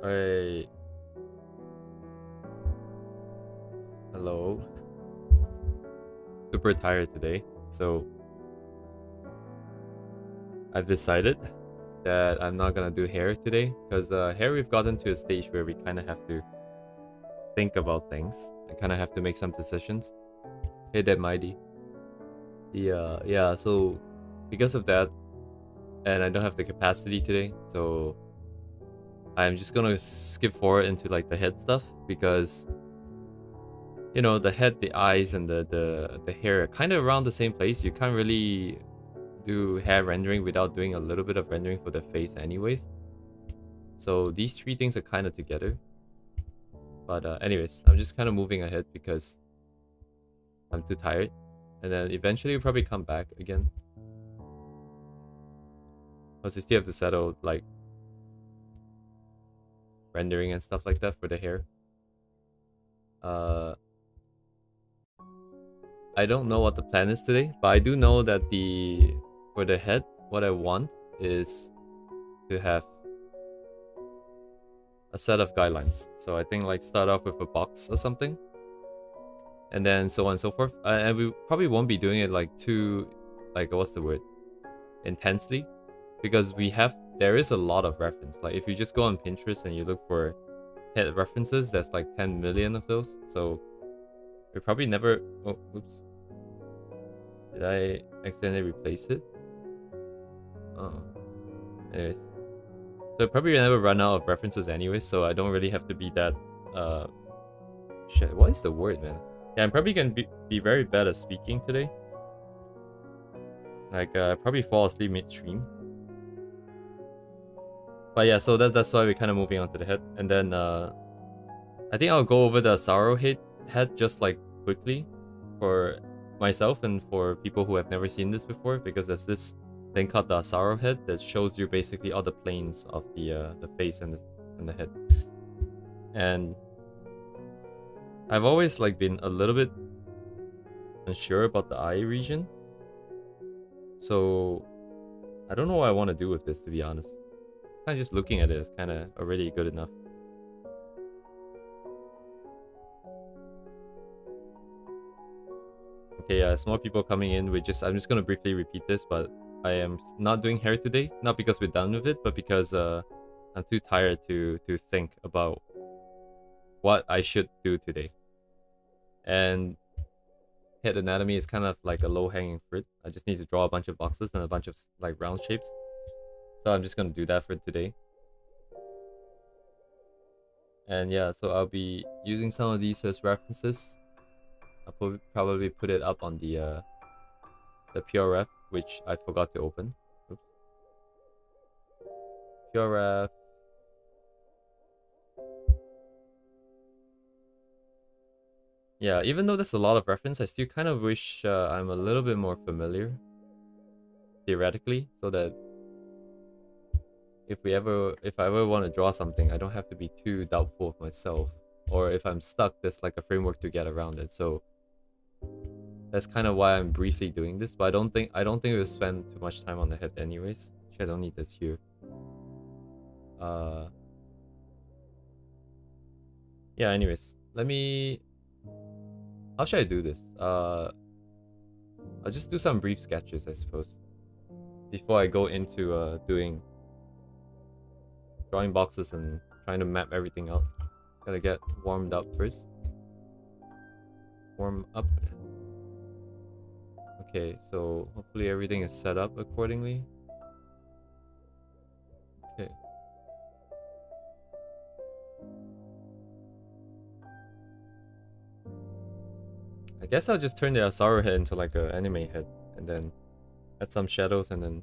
I Hello. Super tired today, so I've decided that I'm not gonna do hair today because hair we've gotten to a stage where we kind of have to think about things and kind of have to make some decisions. Hey, Dead Mighty. Yeah. So because of that, and I don't have the capacity today, so I'm just gonna skip forward into like the head stuff because the head, the eyes, and the hair are kind of around the same place. You can't really do hair rendering without doing a little bit of rendering for the face anyways. So these three things are kind of together. But anyways, I'm just kind of moving ahead because I'm too tired. And then eventually we'll probably come back again. Because you still have to settle like rendering and stuff like that for the hair. Uh, I don't know what the plan is today, but I do know that for the head, what I want is to have a set of guidelines. So I think like start off with a box or something, and then so on and so forth. And we probably won't be doing it like too, like what's the word, intensely, because there is a lot of reference. Like if you just go on Pinterest and you look for head references, there's like 10 million of those. So we probably never. Oh, oops! Did I accidentally replace it? Oh, anyways. So probably never run out of references anyway, so I don't really have to be that shit. What is the word, man? Yeah, I'm probably gonna be very bad at speaking today. Like probably fall asleep midstream. But yeah, so that's why we're kind of moving on to the head. And then I think I'll go over the sorrow head just like quickly for myself and for people who have never seen this before, because there's this thing called the sorrow head that shows you basically all the planes of the face and the head. And I've always like been a little bit unsure about the eye region. So I don't know what I want to do with this, to be honest. Kind of just looking at it is kind of already good enough. Okay, yeah, more people coming in. I'm just gonna briefly repeat this, but I am not doing hair today. Not because we're done with it, but because I'm too tired to think about what I should do today. And head anatomy is kind of like a low-hanging fruit. I just need to draw a bunch of boxes and a bunch of like round shapes. So I'm just gonna do that for today. And yeah, so I'll be using some of these as references. I'll probably put it up on the PRF, which I forgot to open. Oops. PRF. Yeah, even though there's a lot of reference, I still kind of wish I'm a little bit more familiar theoretically, so that if I ever want to draw something, I don't have to be too doubtful of myself. Or if I'm stuck, there's like a framework to get around it. So that's kind of why I'm briefly doing this, but I don't think we'll spend too much time on the head anyways. Actually, I don't need this here. Yeah, anyways. How should I do this? I'll just do some brief sketches, I suppose, before I go into doing drawing boxes and trying to map everything out. Gotta get warmed up first. Warm up. Okay, so hopefully everything is set up accordingly. Okay. I guess I'll just turn the Asaru head into like an anime head, and then add some shadows, and then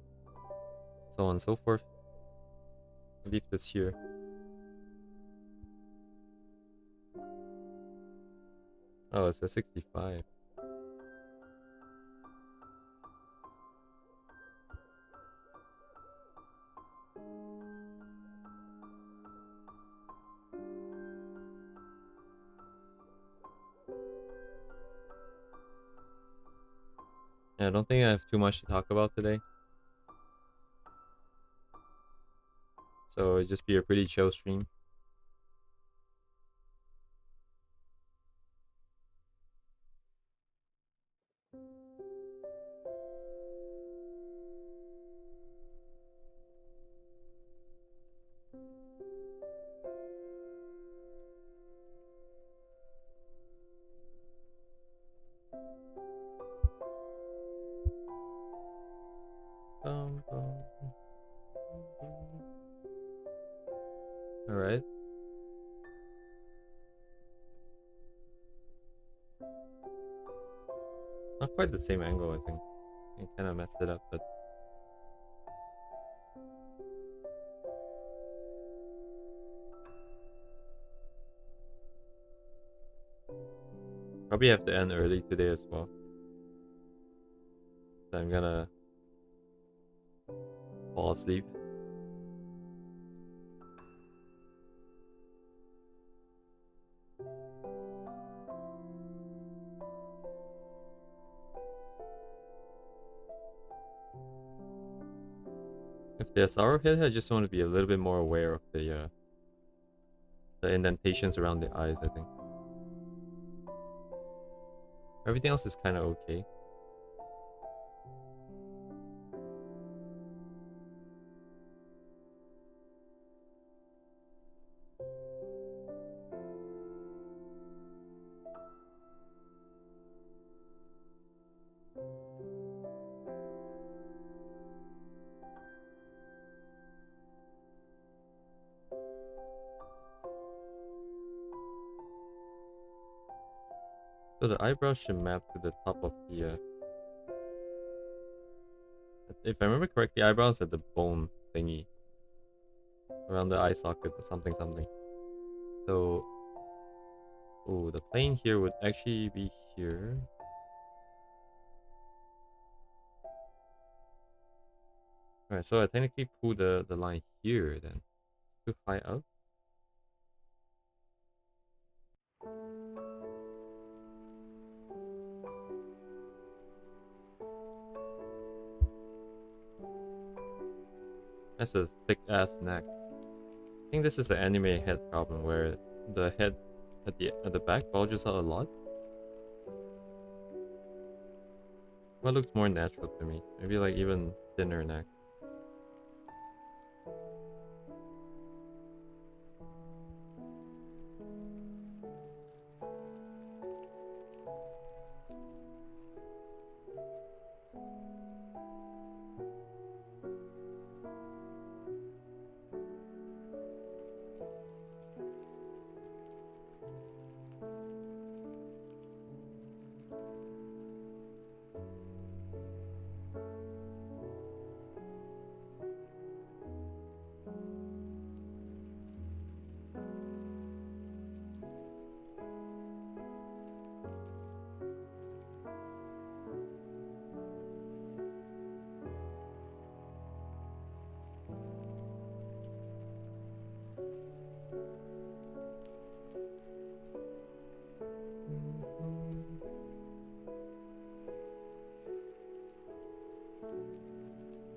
so on and so forth. I'll leave this here. Oh, it's a 65. Yeah, I don't think I have too much to talk about today. So it'll just be a pretty chill stream. Alright. Not quite the same angle, I think. I kind of messed it up, but probably have to end early today as well. So I'm gonna fall asleep. If there's arrow hit, I just want to be a little bit more aware of the indentations around the eyes, I think. Everything else is kind of okay. So the eyebrows should map to the top of the if I remember correctly, eyebrows at the bone thingy around the eye socket or something. So, oh, the plane here would actually be here. Alright, so I technically pull the line here then. Too high up. That's a thick ass neck. I think this is an anime head problem where the head at the back bulges out a lot. What looks more natural to me? Maybe like even thinner neck.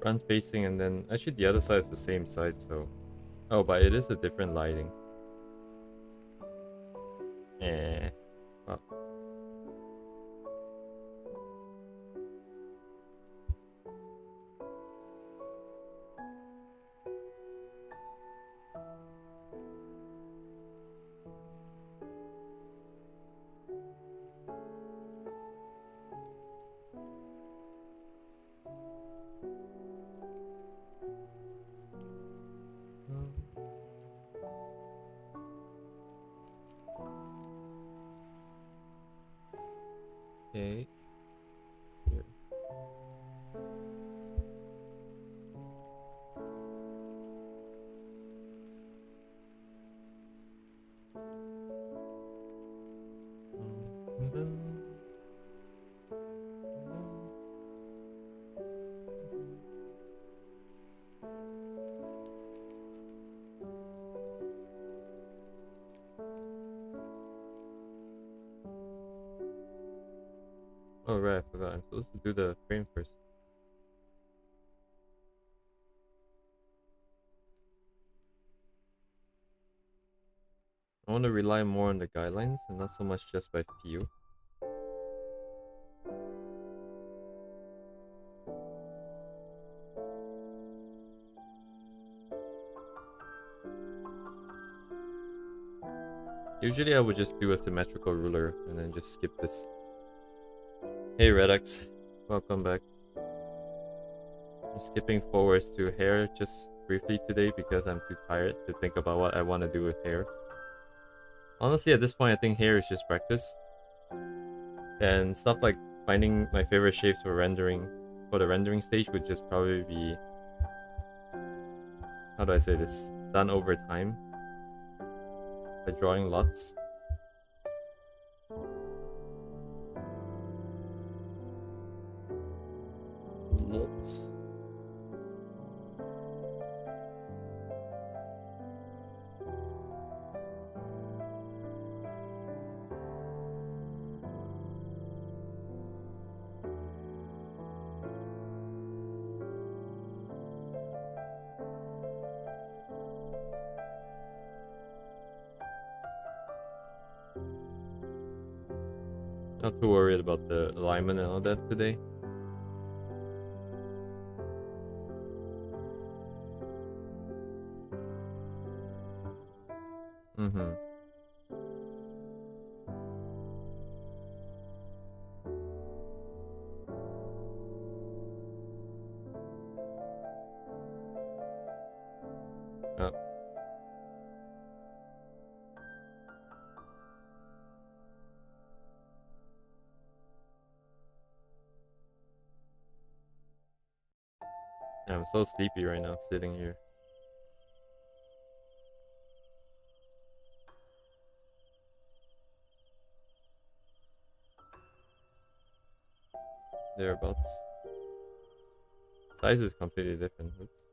Front facing, and then actually the other side is the same side, so oh, but it is a different lighting. Well. Okay. Here. Oh right, I forgot. I'm supposed to do the frame first. I want to rely more on the guidelines and not so much just by feel. Usually I would just do a symmetrical ruler and then just skip this. Hey Redux, welcome back. skipping forwards to hair just briefly today because I'm too tired to think about what I want to do with hair. Honestly, at this point, I think hair is just practice. And stuff like finding my favorite shapes for the rendering stage would just probably be, how do I say this, done over time by drawing lots. Lots. Not too worried about the alignment and all that today. Mm-hmm. Oh. I'm so sleepy right now, sitting here. Thereabouts. Size is completely different. Oops.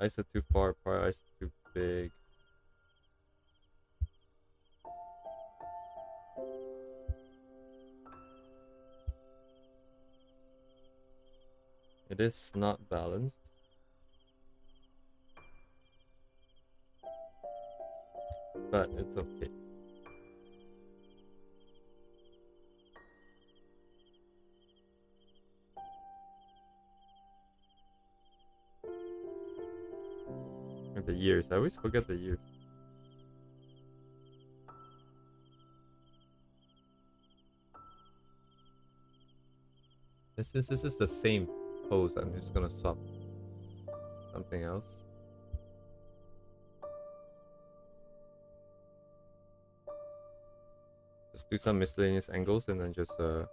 Eyes are too far apart, eyes are too big. It is not balanced. But it's okay. The years. I always forget the years. Since this is the same pose, I'm just gonna swap something else. Just do some miscellaneous angles and then just do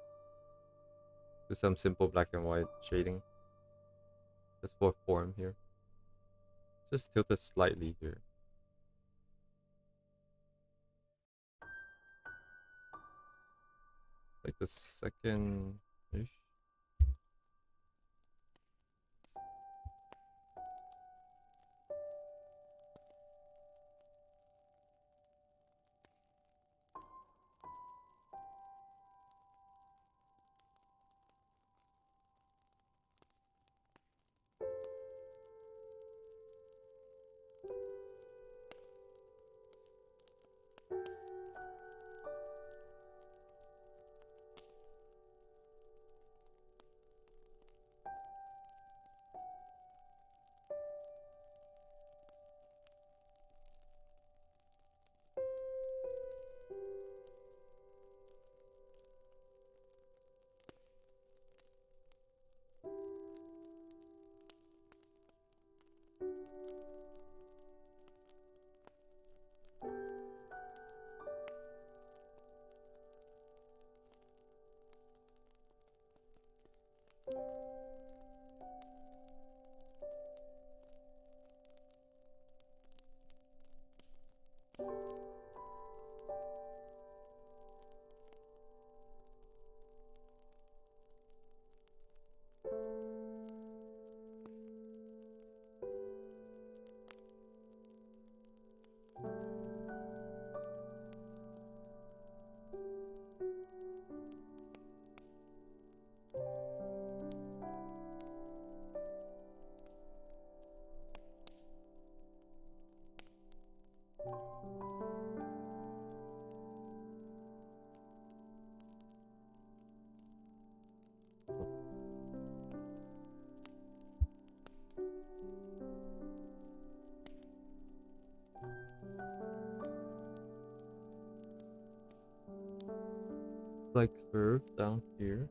some simple black and white shading. Just for form here. Just tilt it slightly here. Like the second-ish. Like curve down here.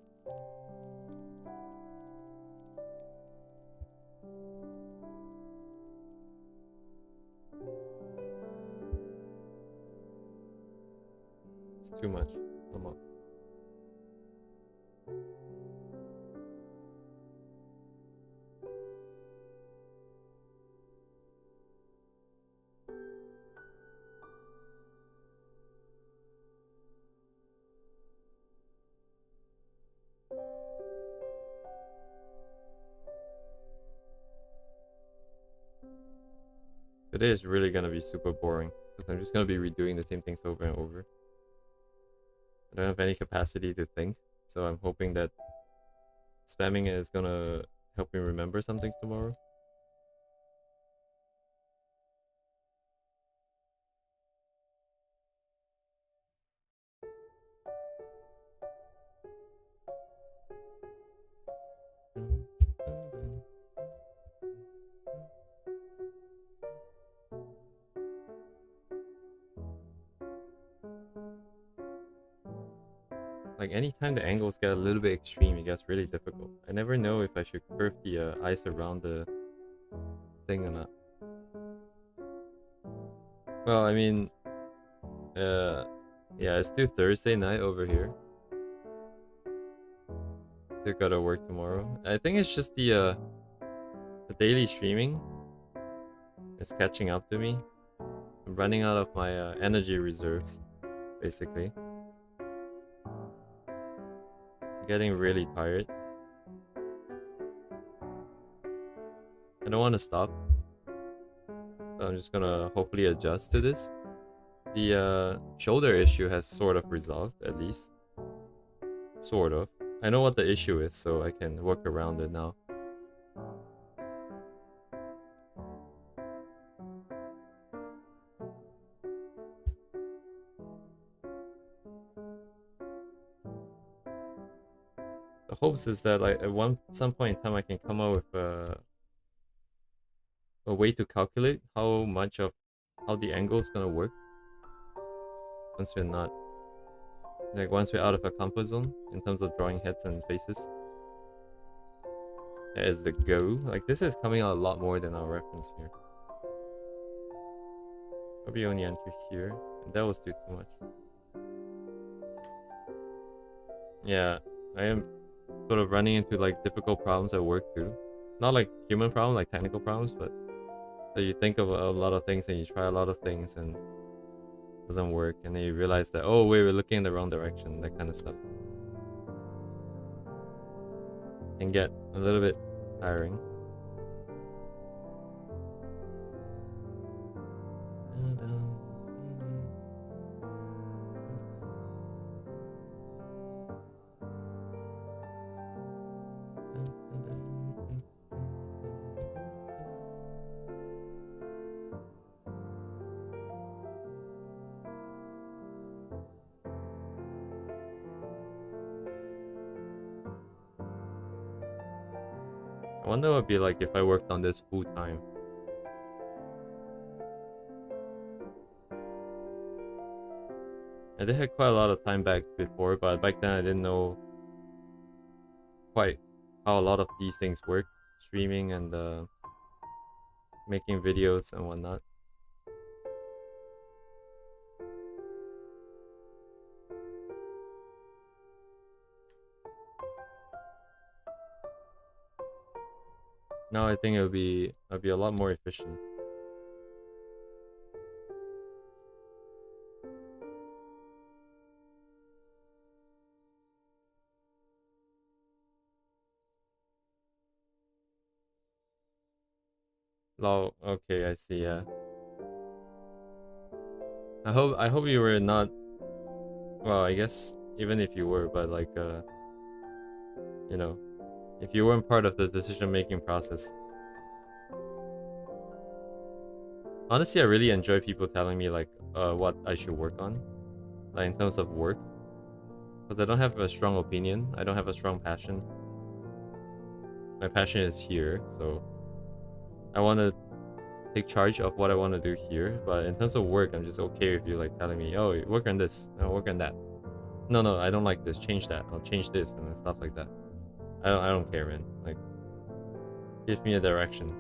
It's too much. Come on. Today is really gonna be super boring because I'm just gonna be redoing the same things over and over. I don't have any capacity to think, so I'm hoping that spamming it is gonna help me remember some things tomorrow. Like anytime the angles get a little bit extreme, it gets really difficult. I never know if I should curve the ice around the thing or not. Well, I mean, yeah, it's still Thursday night over here. Still gotta work tomorrow. I think it's just the daily streaming is catching up to me. I'm running out of my energy reserves, basically. I'm getting really tired. I don't want to stop. So I'm just gonna hopefully adjust to this. The shoulder issue has sort of resolved, at least. Sort of. I know what the issue is, so I can work around it now. The hopes is that like at some point in time I can come up with a way to calculate how the angle is gonna work once we're not once we're out of our comfort zone in terms of drawing heads and faces. That is the go. Like this is coming out a lot more than our reference here. Probably only enter here, and that was still too much. Yeah, I am sort of running into like difficult problems at work too. Not like human problems, like technical problems, but so you think of a lot of things and you try a lot of things and it doesn't work, and then you realize that, oh wait, we're looking in the wrong direction, that kind of stuff. Can get a little bit tiring. I wonder what it would be like if I worked on this full time. I did have quite a lot of time back before, but back then I didn't know quite how a lot of these things work. Streaming and making videos and whatnot. Now I think it'll be a lot more efficient. Oh, okay, I see. Yeah. I hope you were not. Well, I guess even if you were, but like you know, if you weren't part of the decision-making process. Honestly, I really enjoy people telling me like what I should work on, like in terms of work, because I don't have a strong opinion. I don't have a strong passion. My passion is here, so I want to take charge of what I want to do here. But in terms of work, I'm just okay with you like telling me, oh, work on this, no, work on that. No, I don't like this. Change that. I'll change this and then stuff like that. I don't care, man. Like, give me a direction.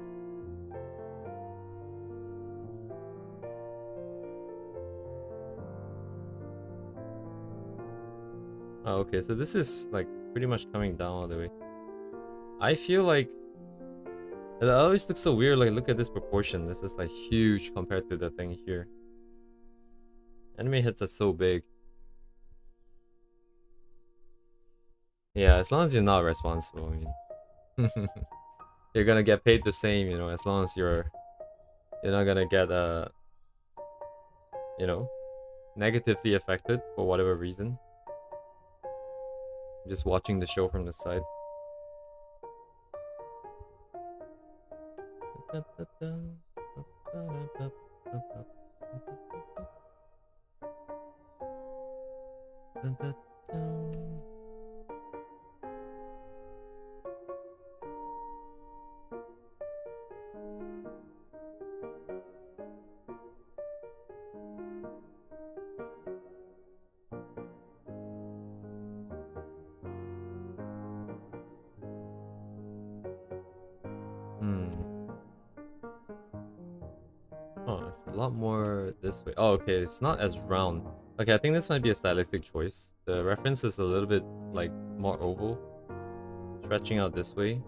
Oh, okay, so this is like pretty much coming down all the way. I feel like it always looks so weird. Like, look at this proportion. This is like huge compared to the thing here. Enemy hits are so big. Yeah, as long as you're not responsible, I mean, you're gonna get paid the same, you know, as long as you're not gonna get you know, negatively affected for whatever reason. I'm just watching the show from the side. Oh, it's a lot more this way. Oh, okay, it's not as round. Okay, I think this might be a stylistic choice. The reference is a little bit, like, more oval. Stretching out this way.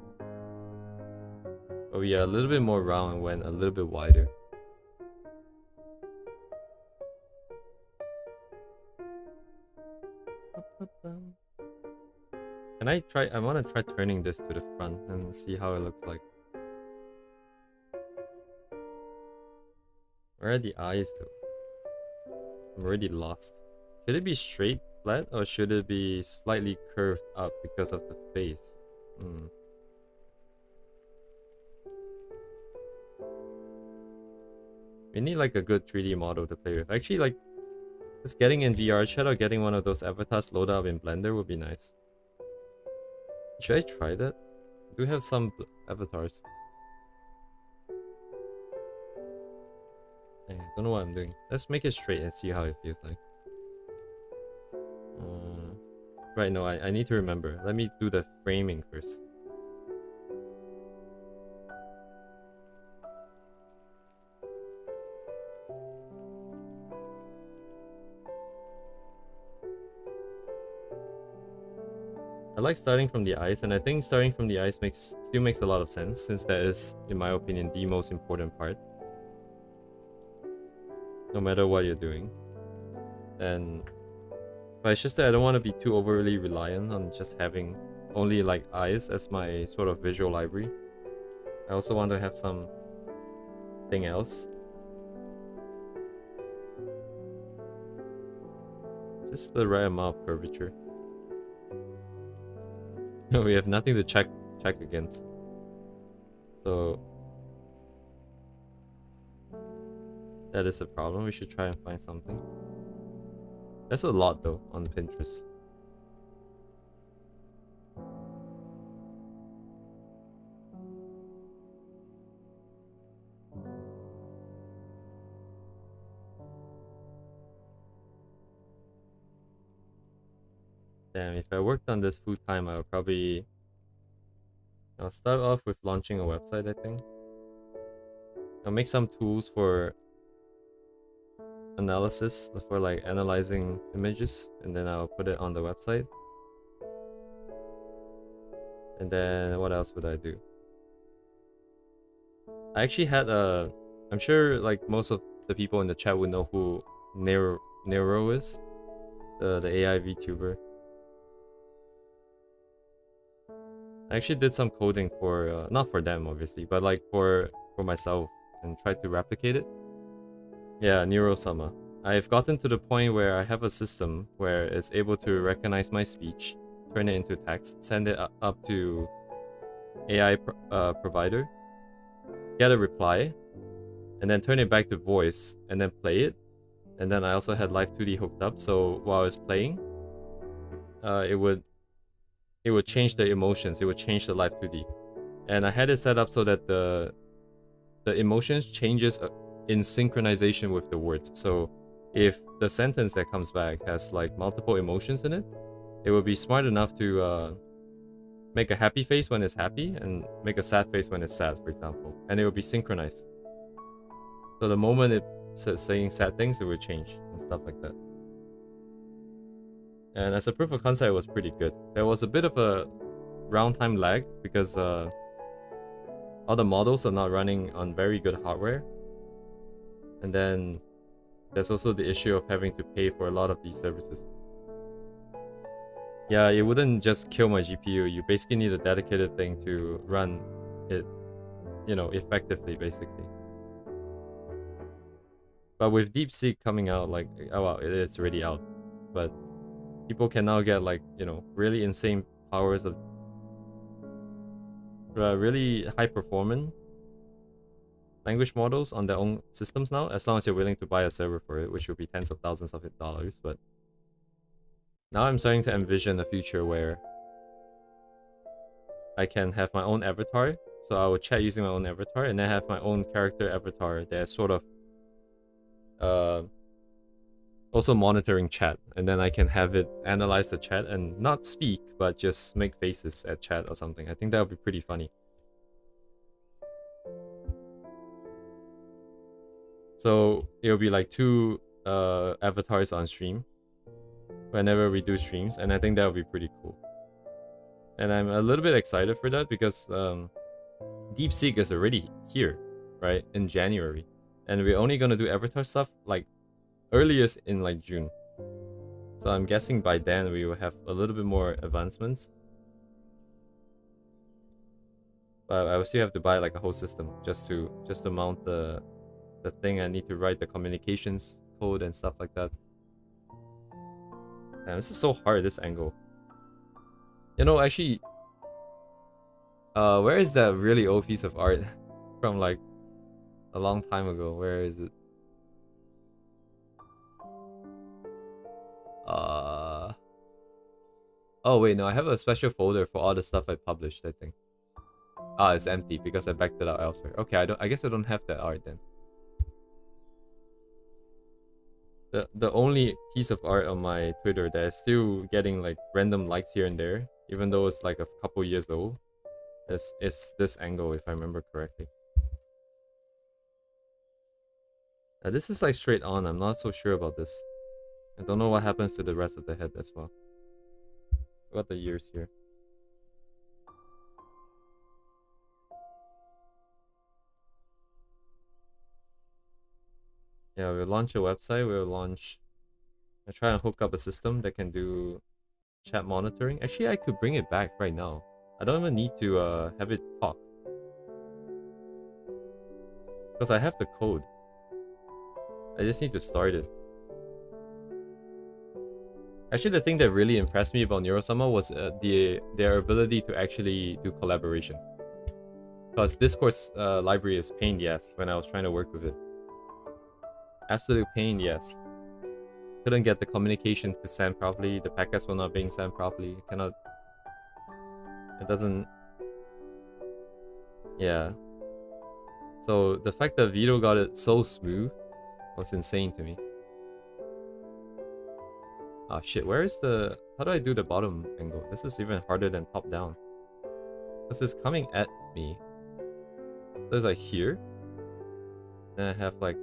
Oh yeah, a little bit more round and went a little bit wider. Can I try? I want to try turning this to the front and see how it looks like. Where are the eyes though? I'm already lost. Should it be straight, flat, or should it be slightly curved up because of the face? We need like a good 3D model to play with. Actually, like, just getting in VR chat or getting one of those avatars loaded up in Blender would be nice. Should I try that? I do have some avatars. I don't know what I'm doing. Let's make it straight and see how it feels like. Right, no, I need to remember. Let me do the framing first. I like starting from the eyes, and I think starting from the eyes still makes a lot of sense, since that is, in my opinion, the most important part. No matter what you're doing. But it's just that I don't want to be too overly reliant on just having only like eyes as my sort of visual library. I also want to have something else. Just the right amount of curvature. No, we have nothing to check against. So that is a problem. We should try and find something. There's a lot though on Pinterest. Damn, if I worked on this full time, I would probably... I'll start off with launching a website, I think. I'll make some tools for analysis, for like analyzing images, and then I'll put it on the website. And then what else would I do? I actually had a... I'm sure like most of the people in the chat would know who Nero is. The AI VTuber. I actually did some coding for, not for them obviously, but like for myself, and tried to replicate it. Yeah, Neurosama. I've gotten to the point where I have a system where it's able to recognize my speech, turn it into text, send it up to AI provider, get a reply, and then turn it back to voice, and then play it. And then I also had Live 2D hooked up, so while I was playing, it would change the emotions, it would change the Live 2D. And I had it set up so that the emotions changes in synchronization with the words. So if the sentence that comes back has like multiple emotions in it, it will be smart enough to make a happy face when it's happy and make a sad face when it's sad, for example. And it will be synchronized. So the moment it's saying sad things, it will change and stuff like that. And as a proof of concept, it was pretty good. There was a bit of a round time lag because all the models are not running on very good hardware. And then there's also the issue of having to pay for a lot of these services. Yeah, it wouldn't just kill my GPU. You basically need a dedicated thing to run it, you know, effectively, basically. But with DeepSeek coming out, like, oh well, it's already out. But people can now get, like, you know, really insane powers of really high performance language models on their own systems now, as long as you're willing to buy a server for it, which will be tens of thousands of dollars. But now I'm starting to envision a future where I can have my own avatar. So I will chat using my own avatar, and then have my own character avatar that's sort of also monitoring chat, and then I can have it analyze the chat and not speak, but just make faces at chat or something. I think that would be pretty funny. So it'll be like two avatars on stream whenever we do streams, and I think that would be pretty cool. And I'm a little bit excited for that because DeepSeek is already here, right, in January, and we're only gonna do avatar stuff like earliest in like June. So I'm guessing by then we will have a little bit more advancements. But I will still have to buy like a whole system just to mount the thing. I need to write the communications code and stuff like that. Man, this is so hard, this angle. You know, actually, where is that really old piece of art from like a long time ago? Where is it? Oh wait, no, I have a special folder for all the stuff I published, I think. Ah, it's empty because I backed it out elsewhere. Okay, I guess I don't have that art then. The only piece of art on my Twitter that is still getting like random likes here and there, even though it's like a couple years old, is this angle, if I remember correctly. Now, this is like straight on. I'm not so sure about this. I don't know what happens to the rest of the head as well. Got the ears here. Yeah, we'll launch a website. I'll try and hook up a system that can do chat monitoring. Actually, I could bring it back right now. I don't even need to have it talk, because I have the code. I just need to start it. Actually, the thing that really impressed me about Neurosama was their ability to actually do collaborations. Because Discord's library is pain in the ass when I was trying to work with it. Absolute pain in the ass. Couldn't get the communication to send properly. The packets were not being sent properly. It doesn't. Yeah. So the fact that Vito got it so smooth was insane to me. Ah shit, where is the... How do I do the bottom angle? This is even harder than top down. This is coming at me. There's like here. Then I have like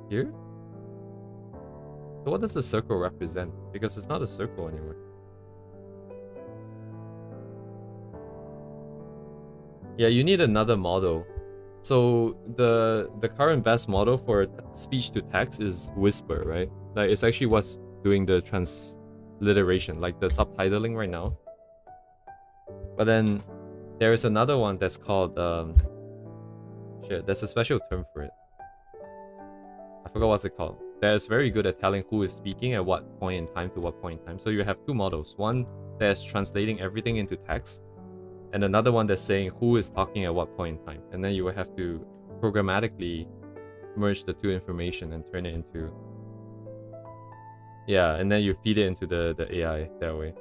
here. So what does the circle represent? Because it's not a circle anymore. Yeah, you need another model. So the current best model for speech to text is Whisper, right? Like it's actually what's doing the transliteration, like the subtitling right now. But then there is another one that's called shit, there's a special term for it. I forgot what's it called. That is very good at telling who is speaking at what point in time to what point in time. So you have two models. One that's translating everything into text, and another one that's saying who is talking at what point in time. And then you will have to programmatically merge the two information and turn it into... Yeah, and then you feed it into the AI that way.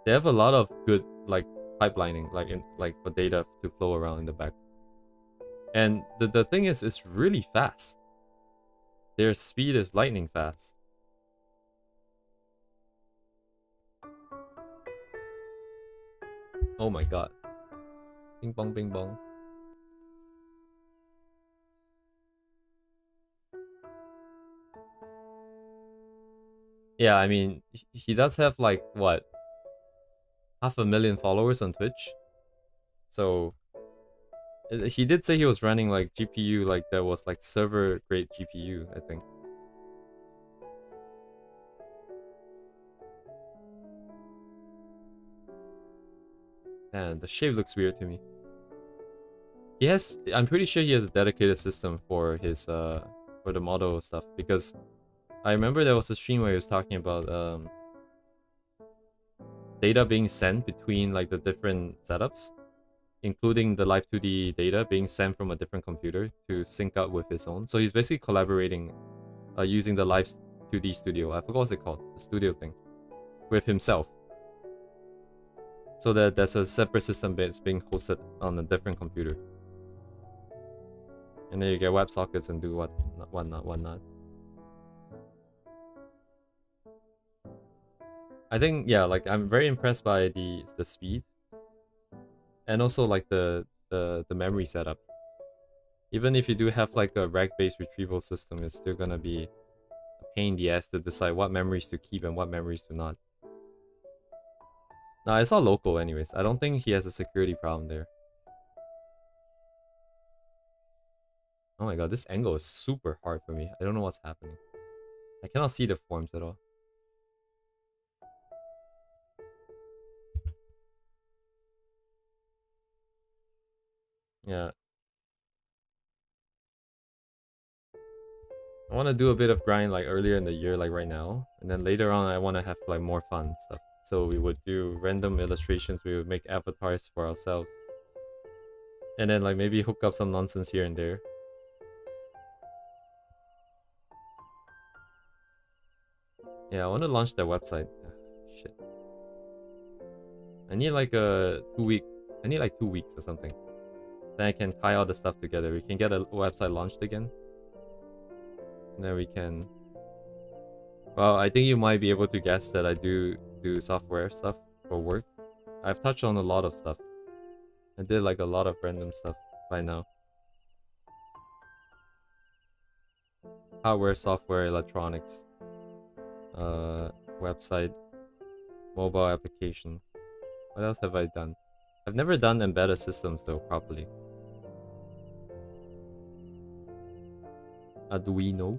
They have a lot of good like pipelining, like for data to flow around in the back. And the thing is, it's really fast. Their speed is lightning fast. Oh my god. Bing bong, bing bong. Yeah, I mean, he does have like what, 500,000 followers on Twitch. So he did say he was running like GPU, like that was like server grade GPU, I think. And the shape looks weird to me. He has, I'm pretty sure he has a dedicated system for his for the model stuff, because I remember there was a stream where he was talking about data being sent between like the different setups, including the live 2D data being sent from a different computer to sync up with his own. So he's basically collaborating using the live 2D studio. I forgot what's it called, the studio thing, with himself. So that there's a separate system that's being hosted on a different computer. And then you get WebSockets and do whatnot. I think, yeah, like I'm very impressed by the speed, and also like the memory setup. Even if you do have like a rag-based retrieval system, it's still gonna be a pain in the ass to decide what memories to keep and what memories to not. Nah, it's all local anyways. I don't think he has a security problem there. Oh my god, this angle is super hard for me. I don't know what's happening. I cannot see the forms at all. Yeah. I want to do a bit of grind like earlier in the year, like right now. And then later on, I want to have like more fun stuff. So we would do random illustrations. We would make avatars for ourselves. And then like maybe hook up some nonsense here and there. Yeah, I want to launch their website. Shit. I need like a 2 week. I need like 2 weeks or something. Then I can tie all the stuff together. We can get a website launched again. And then we can... Well, I think you might be able to guess that I do software stuff for work. I've touched on a lot of stuff. I did like a lot of random stuff by now. Hardware, software, electronics, website, mobile application. What else have I done? I've never done embedded systems though properly. Arduino.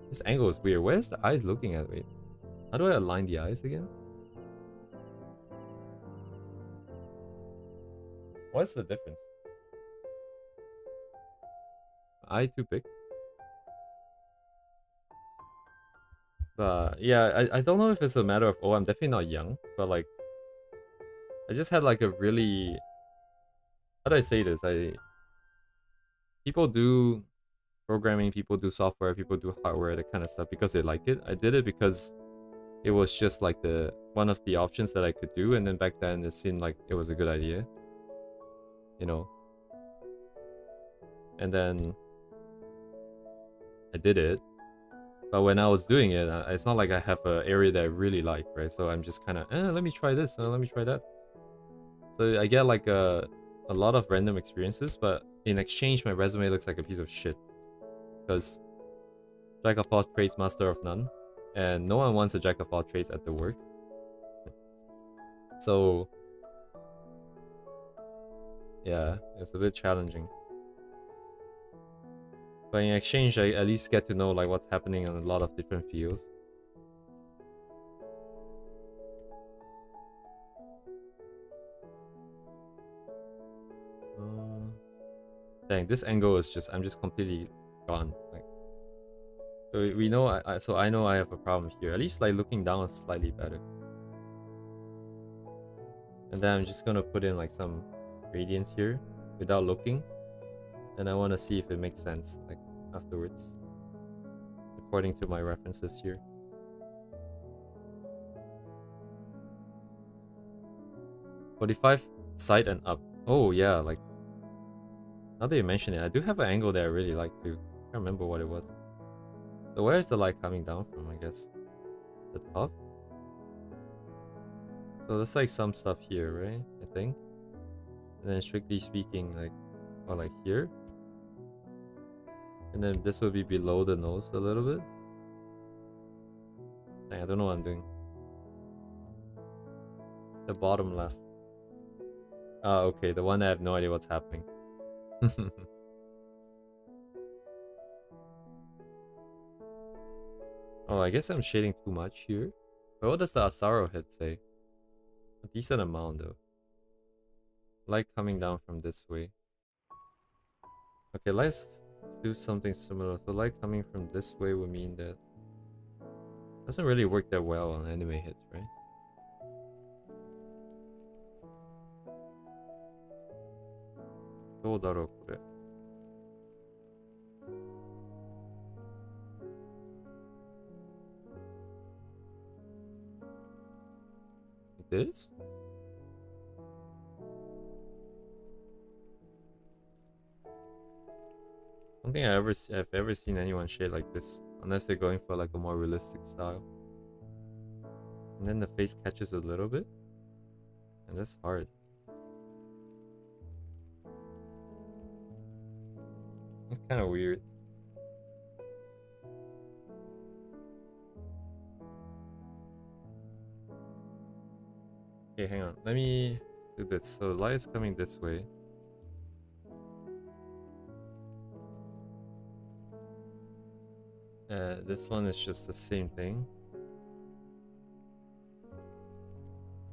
This angle is weird. Where's the eyes looking at? Wait. How do I align the eyes again? What's the difference? Eye too big? But yeah, I don't know if it's a matter of, oh, I'm definitely not young, but like, I just had like a really, how do I say this? People do programming, people do software, people do hardware, that kind of stuff because they like it. I did it because it was just like the one of the options that I could do, and then back then it seemed like it was a good idea, you know. And then I did it, but when I was doing it, it's not like I have an area that I really like, right? So I'm just kind of, let me try this, let me try that. So I get like a lot of random experiences, but in exchange, my resume looks like a piece of shit. Because jack of all trades, master of none. And no one wants a jack of all trades at the work. So, yeah, it's a bit challenging. But in exchange, I at least get to know like what's happening in a lot of different fields. Dang, this angle is just, I'm just completely gone. Like, so we know, so I know I have a problem here. At least like looking down is slightly better. And then I'm just gonna put in like some gradients here without looking. And I want to see if it makes sense like afterwards, according to my references here. "45 side and up." Oh yeah, like now that you mention it, I do have an angle that I really like too. I can't remember what it was. So where is the light coming down from? I guess the top. So there's like some stuff here, right? I think. And then strictly speaking, like, or like here. And then this will be below the nose a little bit. Dang, I don't know what I'm doing. The bottom left. Oh, okay, the one I have no idea what's happening. Oh, I guess I'm shading too much here. But what does the Asaro hit say? A decent amount though. Light coming down from this way. Okay, let's do something similar. So light coming from this way would mean that doesn't really work that well on anime hits, right? It is? I don't think I've ever seen anyone shade like this, unless they're going for like a more realistic style. And then the face catches a little bit, and that's hard. It's kind of weird. Okay, hang on. Let me do this. So light is coming this way. This one is just the same thing.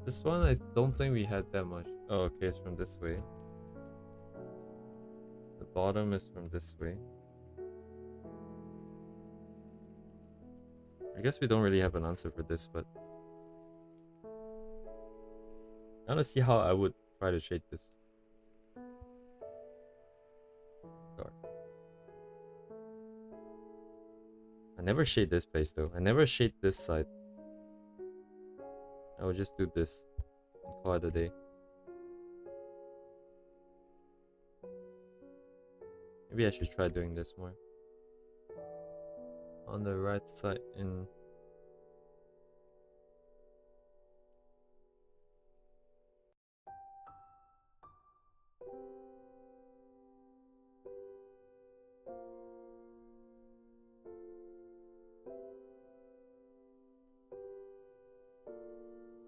This one, I don't think we had that much. Oh, okay, it's from this way. The bottom is from this way. I guess we don't really have an answer for this, but I want to see how I would try to shade this. Dark. I never shade this place though. I never shade this side. I will just do this and call it a day. Maybe I should try doing this more. On the right side in...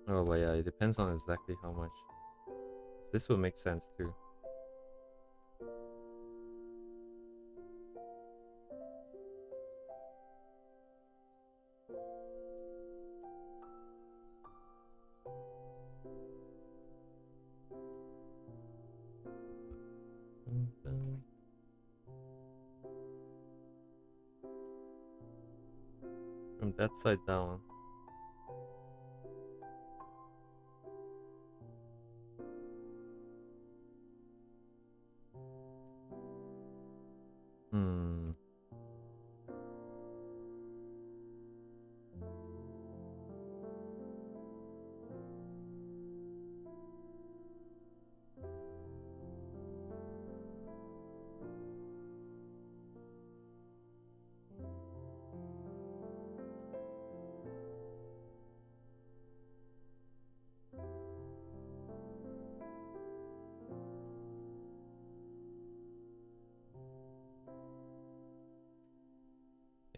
Oh, but yeah, it depends on exactly how much. This will make sense too. From that side down.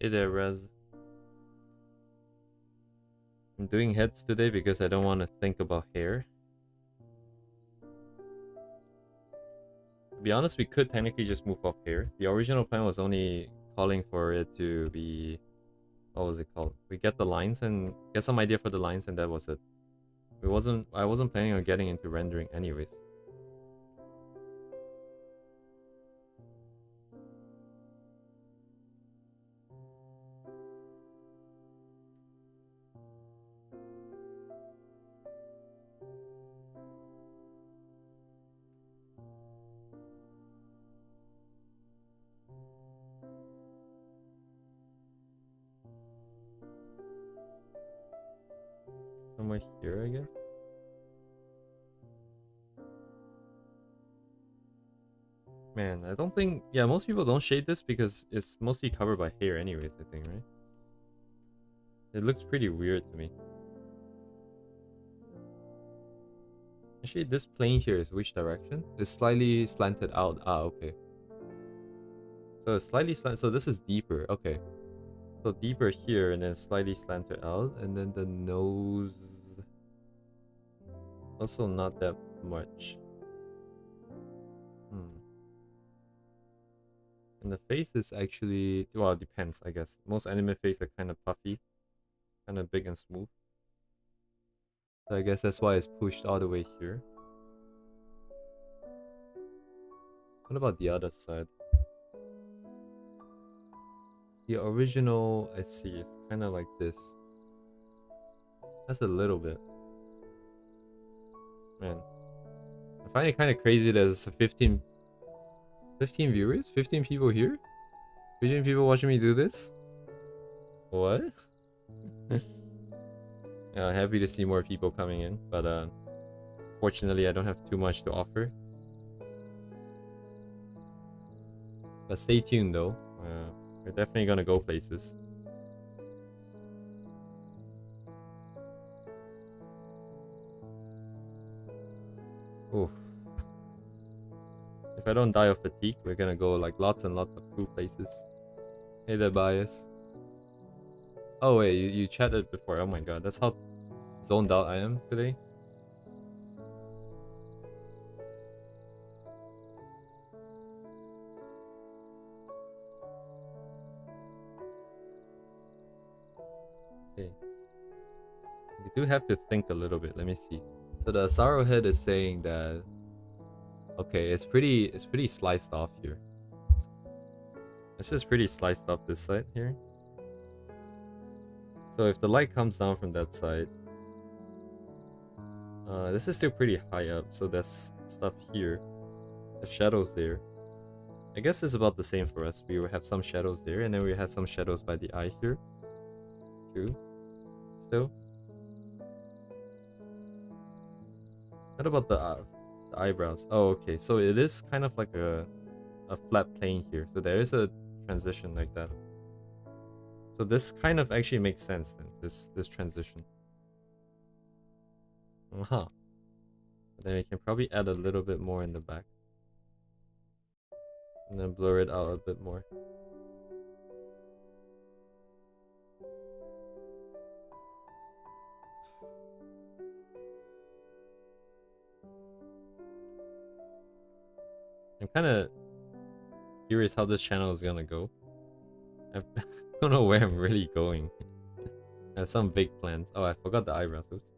Hey there, Rez. I'm doing heads today because I don't want to think about hair. To be honest, we could technically just move up hair. The original plan was only calling for it to be... What was it called? We get the lines and get some idea for the lines, and that was it. I wasn't planning on getting into rendering anyways. Somewhere here, I guess. Man, I don't think... Yeah, most people don't shade this because it's mostly covered by hair anyways, I think, right? It looks pretty weird to me. Actually, this plane here is which direction? It's slightly slanted out. Ah, okay. So it's slightly slanted. So this is deeper. Okay. So deeper here and then slightly slanted out, and then the nose also not that much. And the face is actually, well, it depends, I guess. Most anime face are kind of puffy, kind of big and smooth. So I guess that's why it's pushed all the way here. What about the other side? The original, I see, it's kind of like this. That's a little bit. Man. I find it kind of crazy that it's 15 viewers? 15 people here? 15 people watching me do this? What? Yeah, happy to see more people coming in, but fortunately I don't have too much to offer. But stay tuned though. We're definitely gonna go places. Oof. If I don't die of fatigue, we're gonna go like lots and lots of cool places. Hey there, Bias. Oh wait, you chatted before. Oh my god, that's how zoned out I am today. Okay. You do have to think a little bit. Let me see. So the Sorrow Head is saying that okay, it's pretty sliced off here. It's just pretty sliced off this side here. So if the light comes down from that side, this is still pretty high up, so there's stuff here. The shadows there. I guess it's about the same for us. We will have some shadows there, and then we have some shadows by the eye here. Too. Still. What about the eyebrows? Oh, okay. So it is kind of like a flat plane here. So there is a transition like that. So this kind of actually makes sense then. This transition. Uh-huh. But then we can probably add a little bit more in the back. And then blur it out a bit more. I'm kind of curious how this channel is gonna go. I don't know where I'm really going. I have some big plans. Oh, I forgot the eyebrows. Oops.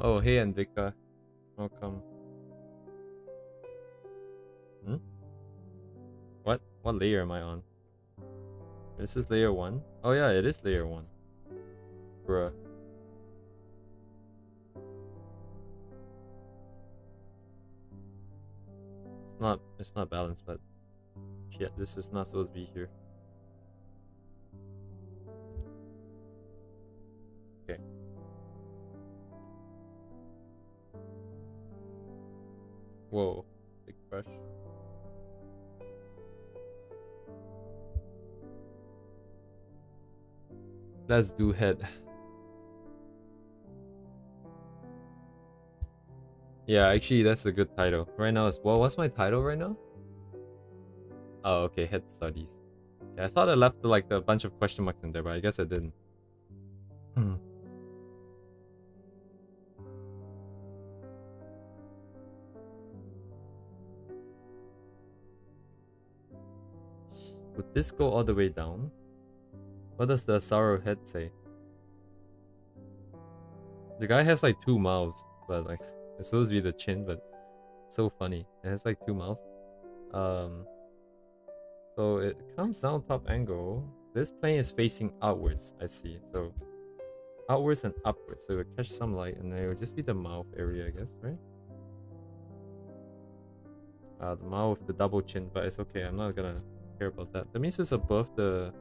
Oh, hey, Andika. Welcome. Hmm? What layer am I on? This is layer 1? Oh yeah, it is layer 1. Bruh. It's not balanced, but shit, this is not supposed to be here. Okay. Whoa, big brush. Let's do head. Yeah, actually, that's a good title. Right now, is what's my title right now? Oh, okay, head studies. Yeah, I thought I left like a bunch of question marks in there, but I guess I didn't. Would this go all the way down? What does the sorrow head say? The guy has like 2 mouths, but like it's supposed to be the chin, but so funny. It has like 2 mouths. So it comes down top angle. This plane is facing outwards, I see. So outwards and upwards. So it will catch some light and then it will just be the mouth area, I guess, right? The mouth with the double chin, but it's okay. I'm not gonna care about that. That means it's above the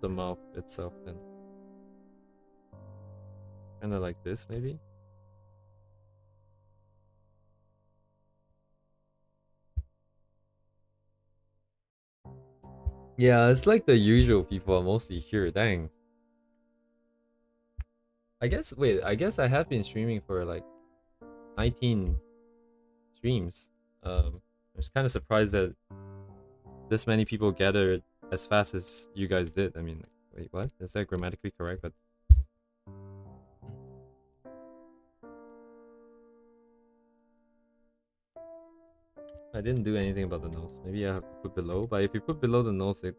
mouth itself then. Kinda like this maybe? Yeah, it's like the usual people are mostly here. Dang. I guess I have been streaming for like 19 streams. I was kind of surprised that this many people gathered as fast as you guys did. I mean, wait, what? Is that grammatically correct? But I didn't do anything about the nose. Maybe I have to put below. But if you put below the nose, it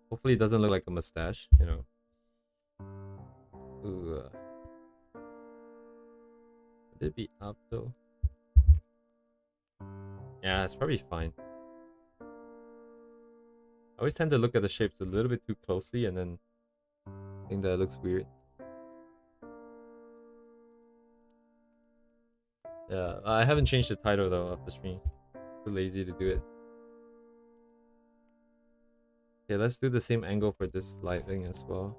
hopefully it doesn't look like a mustache, you know. Ooh, would it be up though? Yeah, it's probably fine. I always tend to look at the shapes a little bit too closely and then think that it looks weird. Yeah, I haven't changed the title though of the stream. Too lazy to do it. Okay, let's do the same angle for this lighting as well.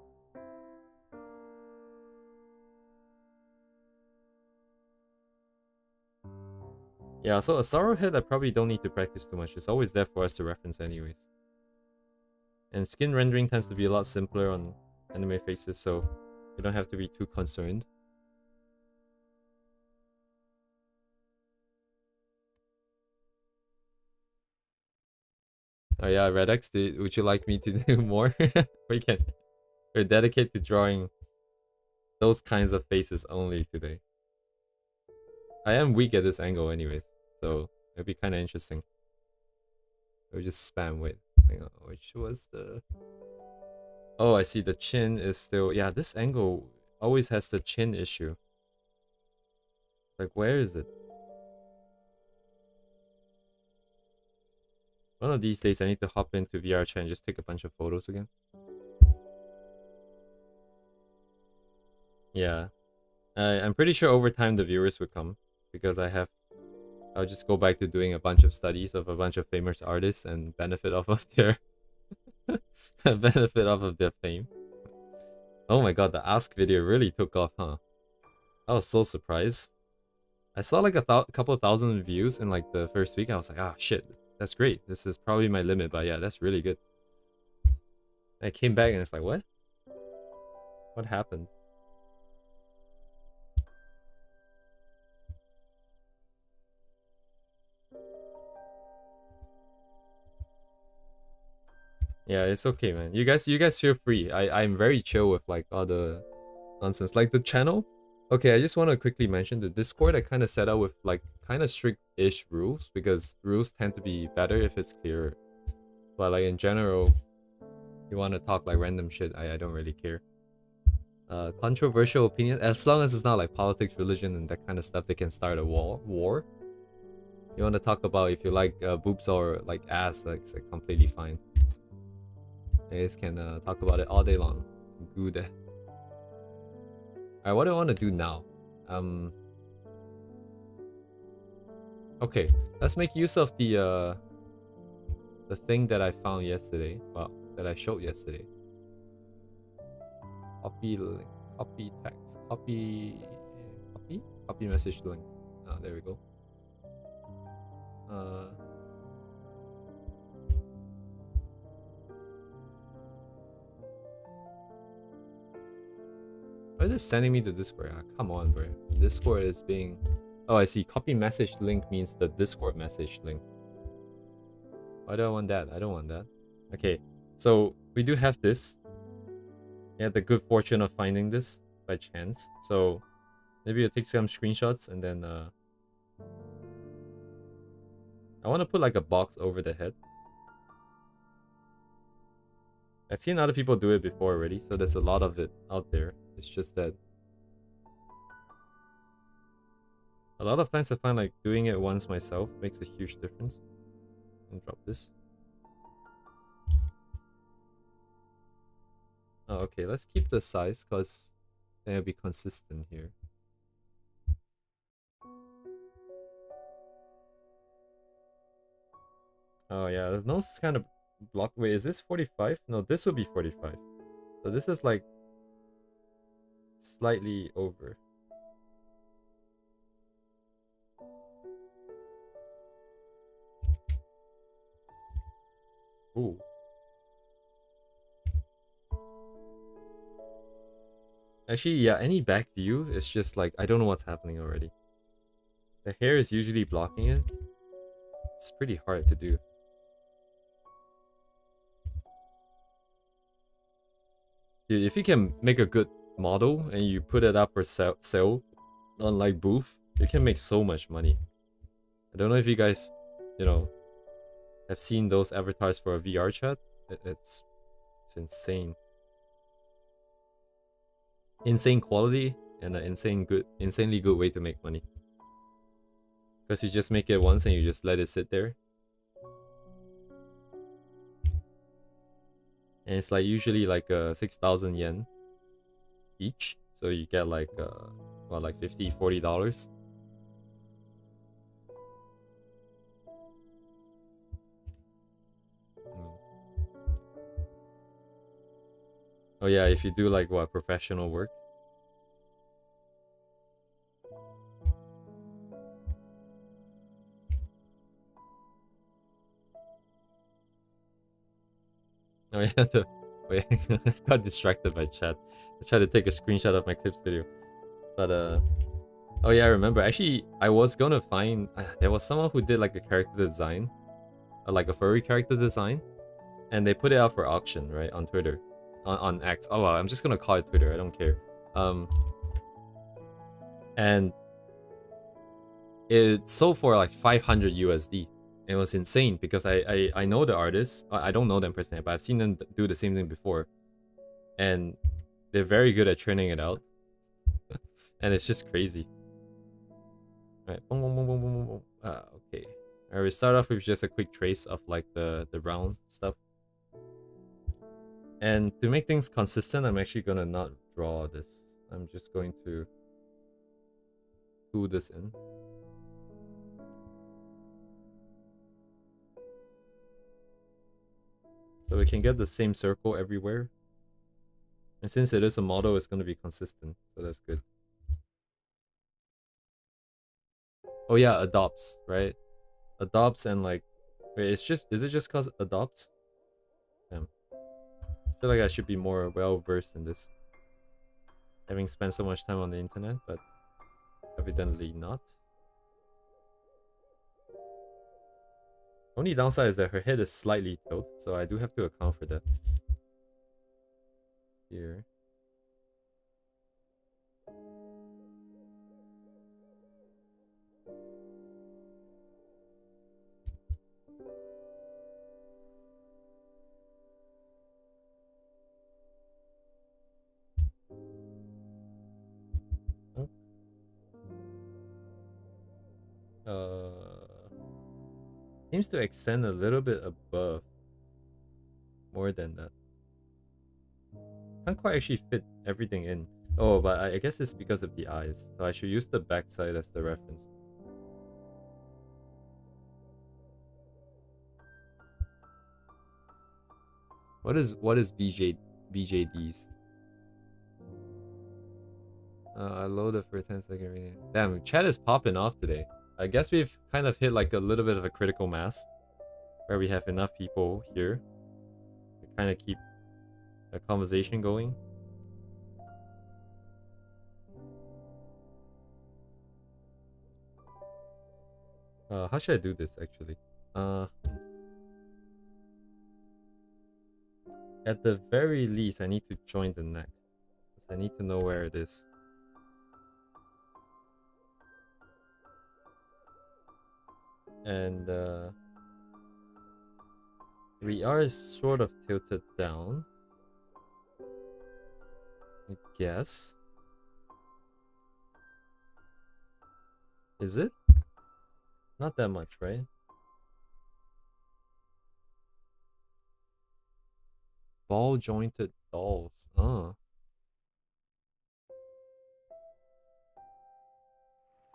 Yeah, so a sorrow head I probably don't need to practice too much. It's always there for us to reference anyways. And skin rendering tends to be a lot simpler on anime faces, so you don't have to be too concerned. Oh yeah, Redex, would you like me to do more? We're dedicated to drawing those kinds of faces only today. I am weak at this angle anyways, so it'll be kind of interesting. We'll just spam with. Hang on, which was the... Oh, I see. The chin is still... Yeah, this angle always has the chin issue. Like, where is it? One of these days, I need to hop into VR chat and just take a bunch of photos again. Yeah. I'm pretty sure over time the viewers would come. Because I'll just go back to doing a bunch of studies of a bunch of famous artists and benefit off of their... benefit off of their fame. Oh my god, the Ask video really took off, huh? I was so surprised. I saw like a couple thousand views in like the first week. I was like, ah, shit, that's great. This is probably my limit, but yeah, that's really good. And I came back and it's like, what? What happened? Yeah, it's okay, man. You guys feel free. I'm very chill with like all the nonsense. Like the channel. Okay, I just want to quickly mention the Discord I kind of set up with like kind of strict-ish rules because rules tend to be better if it's clearer. But like in general, you want to talk like random shit, I don't really care. Controversial opinion, as long as it's not like politics, religion, and that kind of stuff, they can start a war. You want to talk about if you like boobs or like ass, like it's like completely fine. You guys can talk about it all day long. Good. Alright, what do I want to do now? Okay, let's make use of the thing that I found yesterday. Well, that I showed yesterday. Copy link, copy text, copy message link. Ah, there we go. Why is it sending me to Discord? Ah, come on, bro. Discord is being... Oh, I see. Copy message link means the Discord message link. Why do I want that? I don't want that. Okay, so we do have this. I had the good fortune of finding this by chance. So maybe I'll take some screenshots and then I want to put like a box over the head. I've seen other people do it before already, so there's a lot of it out there. It's just that a lot of times I find like doing it once myself makes a huge difference. And drop this. Oh, okay, let's keep the size because then it'll be consistent here. Oh yeah, the nose is kind of blocked. Wait, is this 45? No, this would be 45. So this is like slightly over. Ooh. Actually, yeah, any back view is just like, I don't know what's happening already. The hair is usually blocking it. It's pretty hard to do. If you can make a good model and you put it up for sale on like Booth, you can make so much money. I don't know if you guys, you know, have seen those avatars for a VR chat. It's insane. Insane quality and an insanely good way to make money. Because you just make it once and you just let it sit there. And it's like usually like 6,000 yen each. So you get like, well, like $50-$40. Oh yeah, if you do like what, professional work. Oh yeah, wait, I got distracted by chat. I tried to take a screenshot of my clip studio. But oh yeah, I remember. Actually, I was gonna find there was someone who did like a character design, like a furry character design, and they put it out for auction, right, on Twitter, on X. Oh well, I'm just gonna call it Twitter. I don't care. And it sold for like 500 USD. It was insane because I know the artists. I don't know them personally, but I've seen them do the same thing before, and they're very good at churning it out, and it's just crazy. All right, boom, boom, boom, boom, boom, boom. Okay. All right, we start off with just a quick trace of like the round stuff, and to make things consistent, I'm actually gonna not draw this. I'm just going to glue this in. So we can get the same circle everywhere. And since it is a model, it's going to be consistent. So that's good. Oh yeah, adopts, right? Adopts and like... Wait, is it just cause adopts? Damn. I feel like I should be more well-versed in this. Having spent so much time on the internet, but evidently not. Only downside is that her head is slightly tilted, so I do have to account for that. Here. Seems to extend a little bit above. More than that. Can't quite actually fit everything in. Oh, but I guess it's because of the eyes. So I should use the backside as the reference. What is BJDs? I loaded for 10 seconds. Damn, chat is popping off today. I guess we've kind of hit like a little bit of a critical mass where we have enough people here to kind of keep a conversation going. How should I do this actually? At the very least, I need to join the neck. I need to know where it is. And we are sort of tilted down, I guess. Is it? Not that much, right? Ball jointed dolls.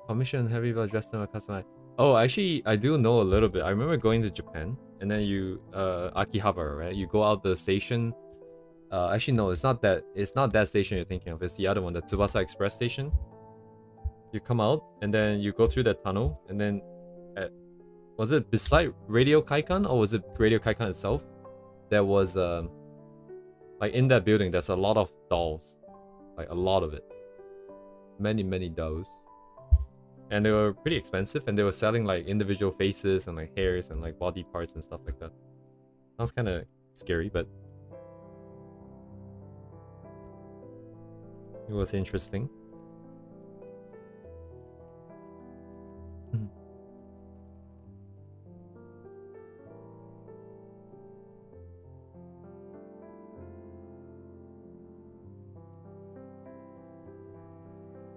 Commission heavy but dressed them a customer. Oh, actually, I do know a little bit. I remember going to Japan, and then you Akihabara, right? You go out the station. Actually, no, it's not that. It's not that station you're thinking of. It's the other one, the Tsubasa Express station. You come out, and then you go through that tunnel, and then was it beside Radio Kaikan or was it Radio Kaikan itself? There was like in that building, there's a lot of dolls, like a lot of it, many those, and they were pretty expensive, and they were selling like individual faces and like hairs and like body parts and stuff like that. Sounds kind of scary, but it was interesting.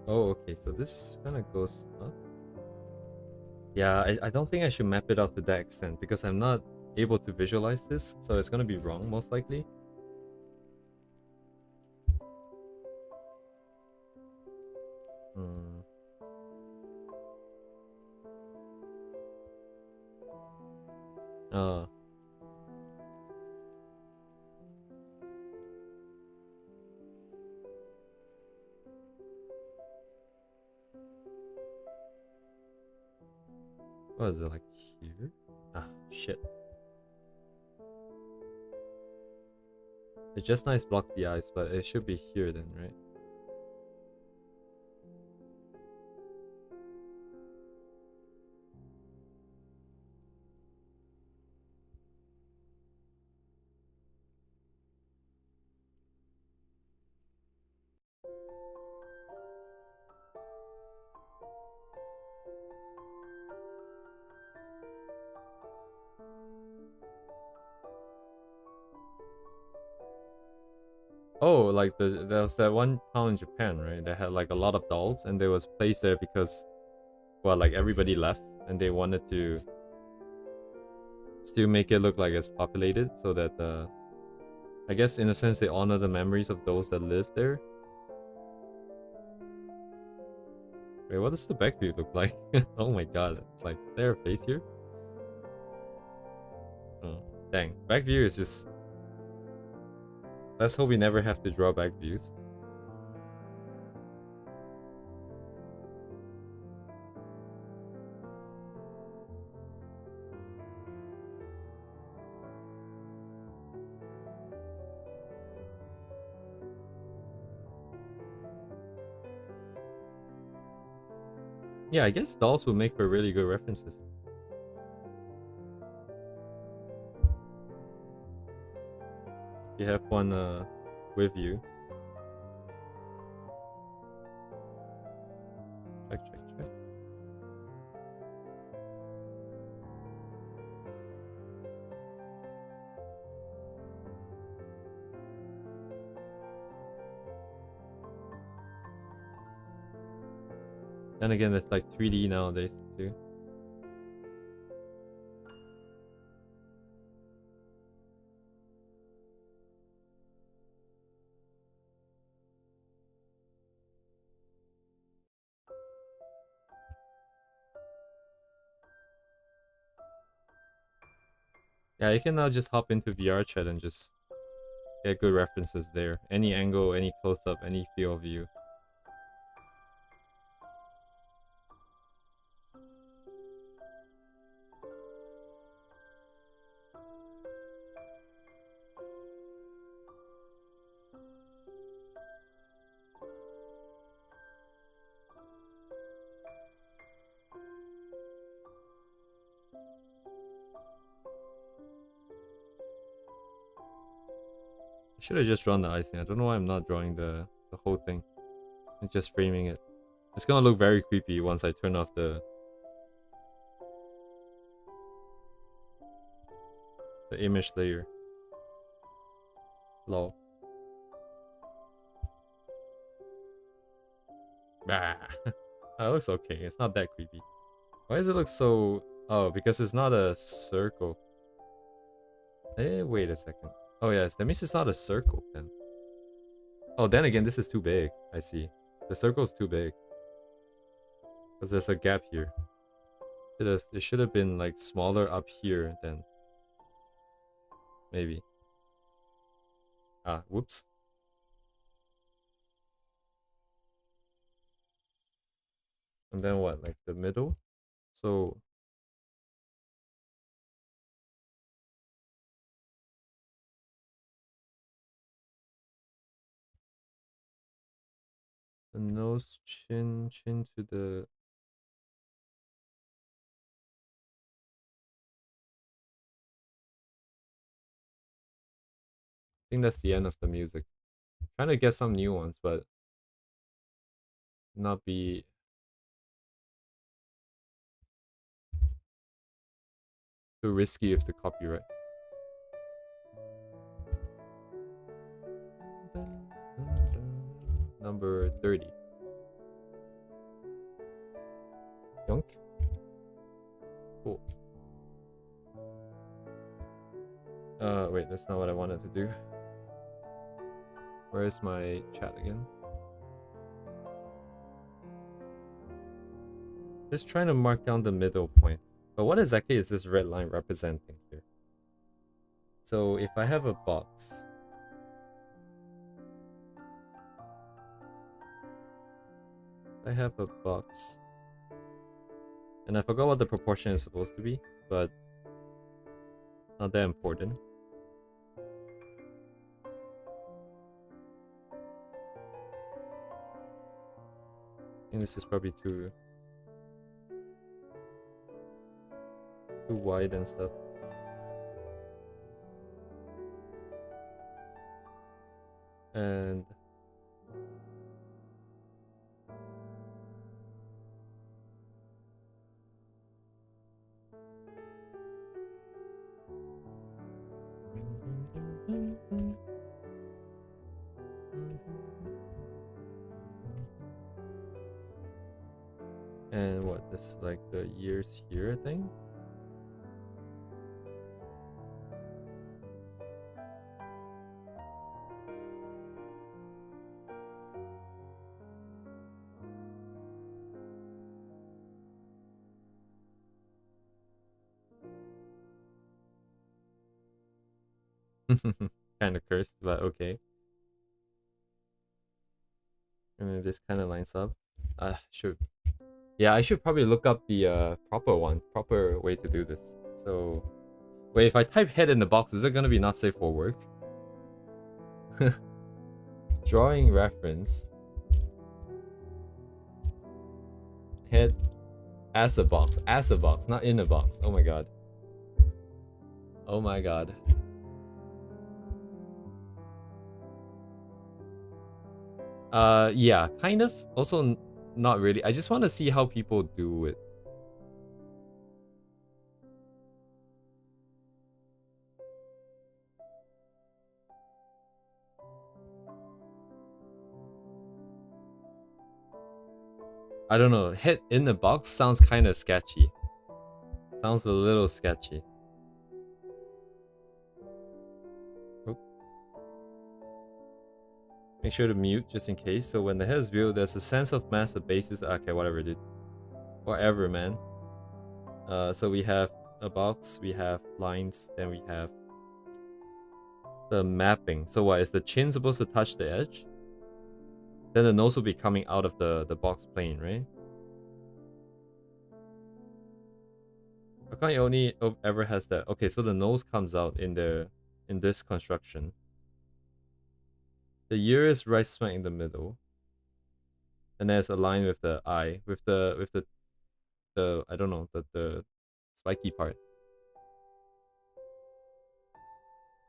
Oh, okay, so this kind of goes up. Yeah, I don't think I should map it out to that extent because I'm not able to visualize this, so it's gonna be wrong most likely. Hmm. Uh, what is it, like here? Ah, shit. It just nice blocked the eyes, but it should be here then, right? Oh, like there was that one town in Japan, right? That had like a lot of dolls, and they was placed there because, well, like everybody left, and they wanted to still make it look like it's populated, so that I guess in a sense they honor the memories of those that lived there. Wait, what does the back view look like? Oh my god, it's like, is there a face here? Oh, dang. Back view is just... Let's hope we never have to draw back views. Yeah, I guess dolls would make for really good references. You have one with you. Check. Then again, it's like 3D nowadays too. Yeah, you can now just hop into VR chat and just get good references there. Any angle, any close-up, any field of view. I should have just drawn the icing. I don't know why I'm not drawing the whole thing. And just framing it. It's gonna look very creepy once I turn off the image layer. Lol. Bah. It looks okay. It's not that creepy. Why does it look so... Oh, because it's not a circle. Wait a second. Oh yes, that means it's not a circle then. Oh, then again, this is too big. I see. The circle is too big. Because there's a gap here. It should have been like smaller up here then. Maybe. Ah, whoops. And then what? Like the middle? So The nose, chin to the... I think that's the end of the music. Trying to get some new ones, but not be too risky with the copyright. Number 30. Yonk. Cool. Wait, that's not what I wanted to do. Where is my chat again? Just trying to mark down the middle point. But what exactly is this red line representing here? So if I have a box, and I forgot what the proportion is supposed to be, but not that important. I think this is probably too wide and stuff. And what, this like the years here thing? Kind of cursed, but okay. And this kind of lines up. Yeah, I should probably look up the proper way to do this. So, wait, if I type head in the box, is it gonna be not safe for work? Drawing reference. Head as a box, not in a box. Oh my god. Oh my god. Yeah, kind of. Also, not really. I just want to see how people do it. I don't know. Head in the box sounds kind of sketchy. Sounds a little sketchy. Oop. Make sure to mute just in case. So when the head is viewed, there's a sense of mass, the basis. Okay, whatever, dude. Whatever, man. So we have a box, we have lines, then we have the mapping. So what, is the chin supposed to touch the edge? Then the nose will be coming out of the box plane, right? How come it only ever has that? Okay, so the nose comes out in this construction. The ear is right smack in the middle. And there's a line with the eye, with the I don't know, the spiky part.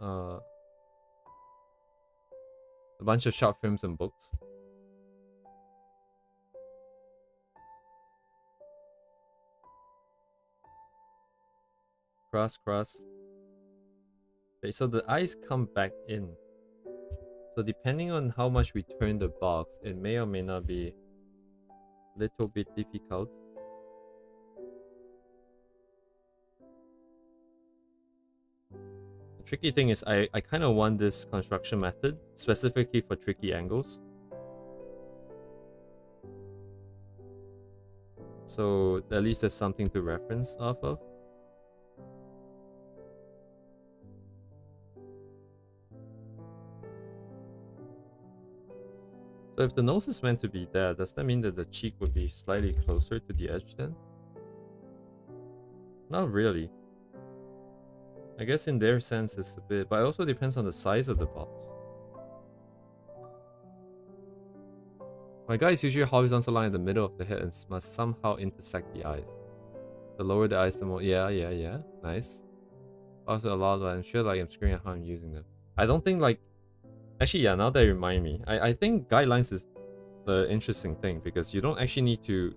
A bunch of short films and books. Cross. Okay, so the eyes come back in. So depending on how much we turn the box, it may or may not be a little bit difficult. The tricky thing is I kind of want this construction method specifically for tricky angles. So at least there's something to reference off of. So if the nose is meant to be there, does that mean that the cheek would be slightly closer to the edge then? Not really. I guess in their sense it's a bit, but it also depends on the size of the box. My guy is usually a horizontal line in the middle of the head and must somehow intersect the eyes. The lower the eyes, the more... Yeah. Nice. Also a lot, but I'm sure like I'm screwing up how I'm using them. I don't think like... Actually, yeah, now that you remind me. I think guidelines is the interesting thing because you don't actually need to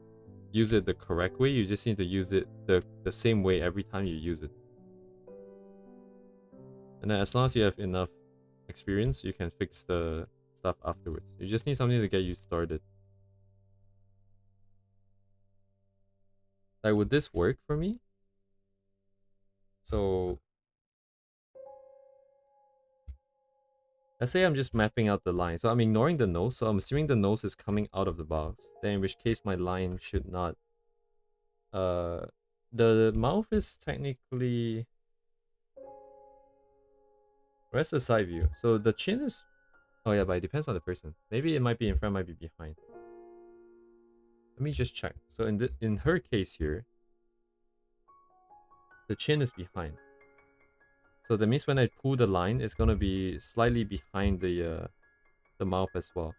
use it the correct way. You just need to use it the same way every time you use it. And then as long as you have enough experience, you can fix the stuff afterwards. You just need something to get you started. Like, would this work for me? So, let's say I'm just mapping out the line. So I'm ignoring the nose. So I'm assuming the nose is coming out of the box. Then in which case my line should not... The mouth is technically... Where's the side view? So the chin is... Oh yeah, but it depends on the person. Maybe it might be in front, might be behind. Let me just check. So in her case here, the chin is behind. So that means when I pull the line, it's gonna be slightly behind the mouth as well.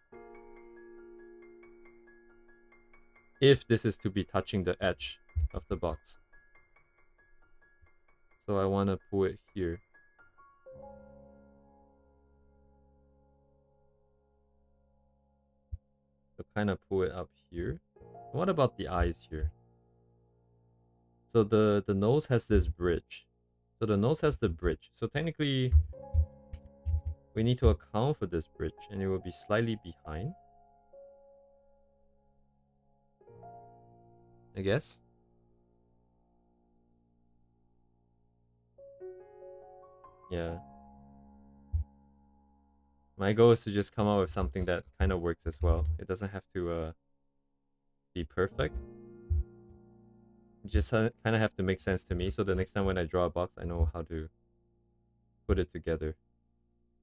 If this is to be touching the edge of the box. So I want to pull it here. So kind of pull it up here. What about the eyes here? So the nose has this bridge. So the nose has the bridge. So technically, we need to account for this bridge, and it will be slightly behind, I guess. Yeah. My goal is to just come up with something that kind of works as well. It doesn't have to be perfect. It just kind of have to make sense to me, so the next time when I draw a box, I know how to put it together.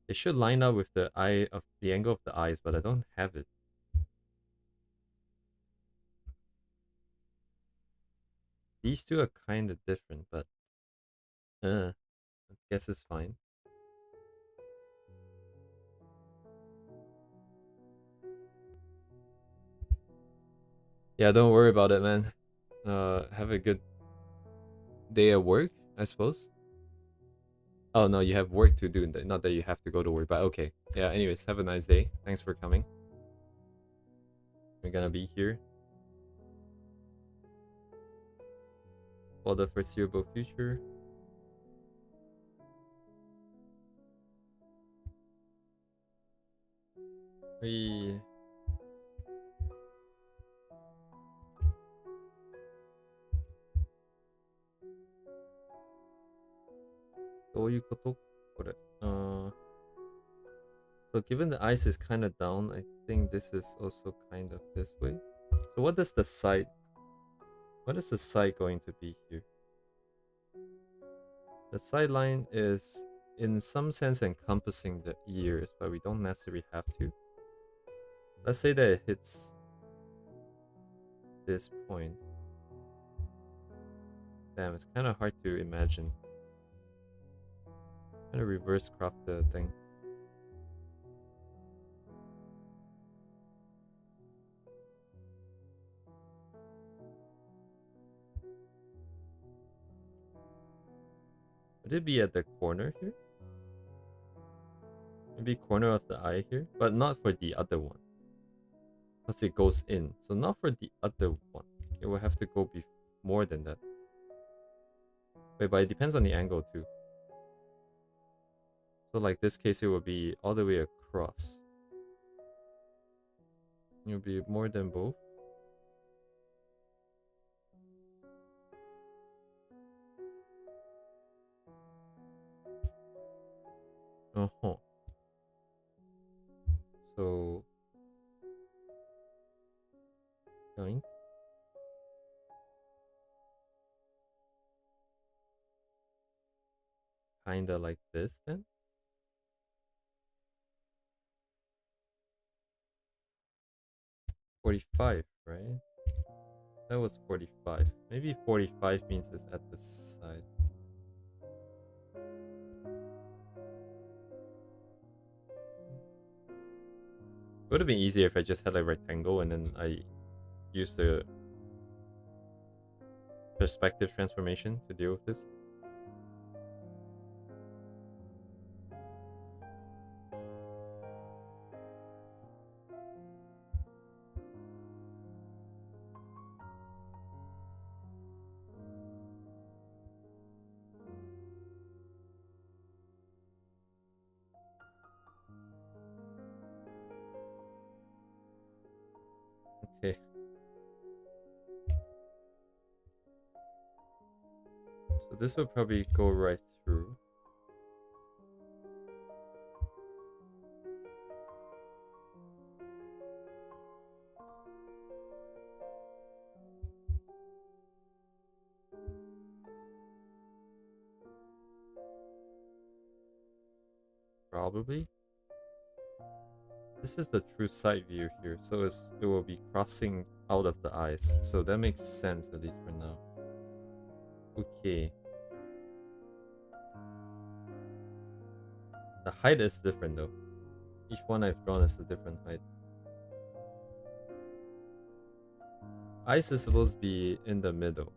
It should line up with the angle of the eyes, but I don't have it. These two are kind of different, but I guess it's fine. Yeah, don't worry about it, man. Have a good day at work, I suppose. Oh no, you have work to do. Not that you have to go to work, but okay. Yeah, anyways, have a nice day. Thanks for coming. We're gonna be here for the foreseeable future. We... So given the ice is kind of down, I think this is also kind of this way. So what is the side going to be here? The sideline is in some sense encompassing the ears, but we don't necessarily have to. Let's say that it hits this point. Damn, it's kind of hard to imagine. I'm gonna reverse crop the thing. Would it be at the corner here? Maybe corner of the eye here, but not for the other one. Because it goes in. So not for the other one. It will have to go more than that. Wait, but it depends on the angle too. So like this case, it will be all the way across. It will be more than both. Uh-huh. So... Yoink. Kinda like this then. $45, right? That was 45. Maybe 45 means it's at the side. It would have been easier if I just had a rectangle and then I used the perspective transformation to deal with this. Okay. So this would probably go right through. Probably. This is the true side view here, so it will be crossing out of the eyes. So that makes sense, at least for now. Okay. The height is different though. Each one I've drawn is a different height. Eyes is supposed to be in the middle,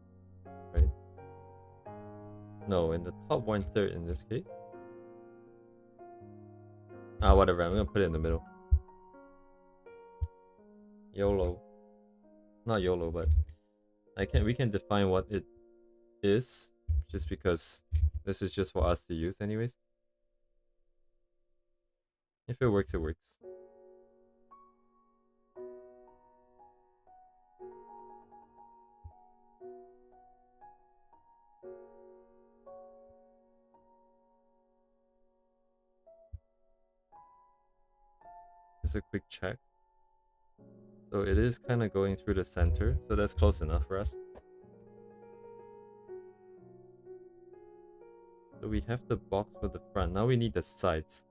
right? No, in the top 1/3 in this case. Ah, whatever, I'm gonna put it in the middle. YOLO. Not YOLO, but we can define what it is, just because this is just for us to use anyways. If it works, it works. Just a quick check. So it is kind of going through the center, so that's close enough for us. So we have the box for the front. Now we need the sides.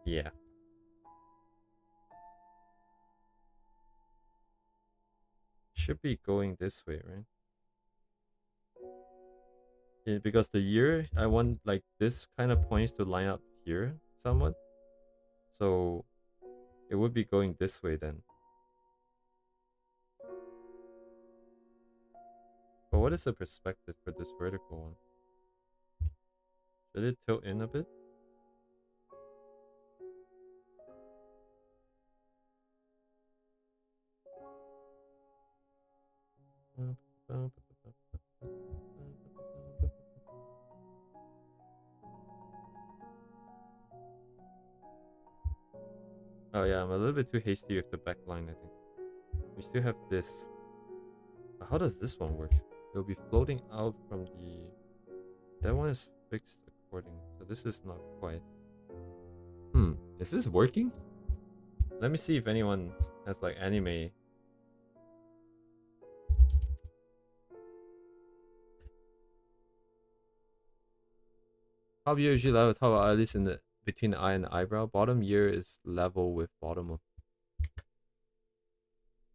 Yeah. Should be going this way, right? Yeah, because the ear, I want like this kind of points to line up here somewhat. So it would be going this way then. But what is the perspective for this vertical one? Should it tilt in a bit? Oh yeah, I'm a little bit too hasty with the back line, I think. We still have this. How does this one work? It'll be floating out from the... That one is fixed according. So this is not quite... Is this working? Let me see if anyone has like anime. Top ear usually level top at least in the between the eye and the eyebrow. Bottom ear is level with bottom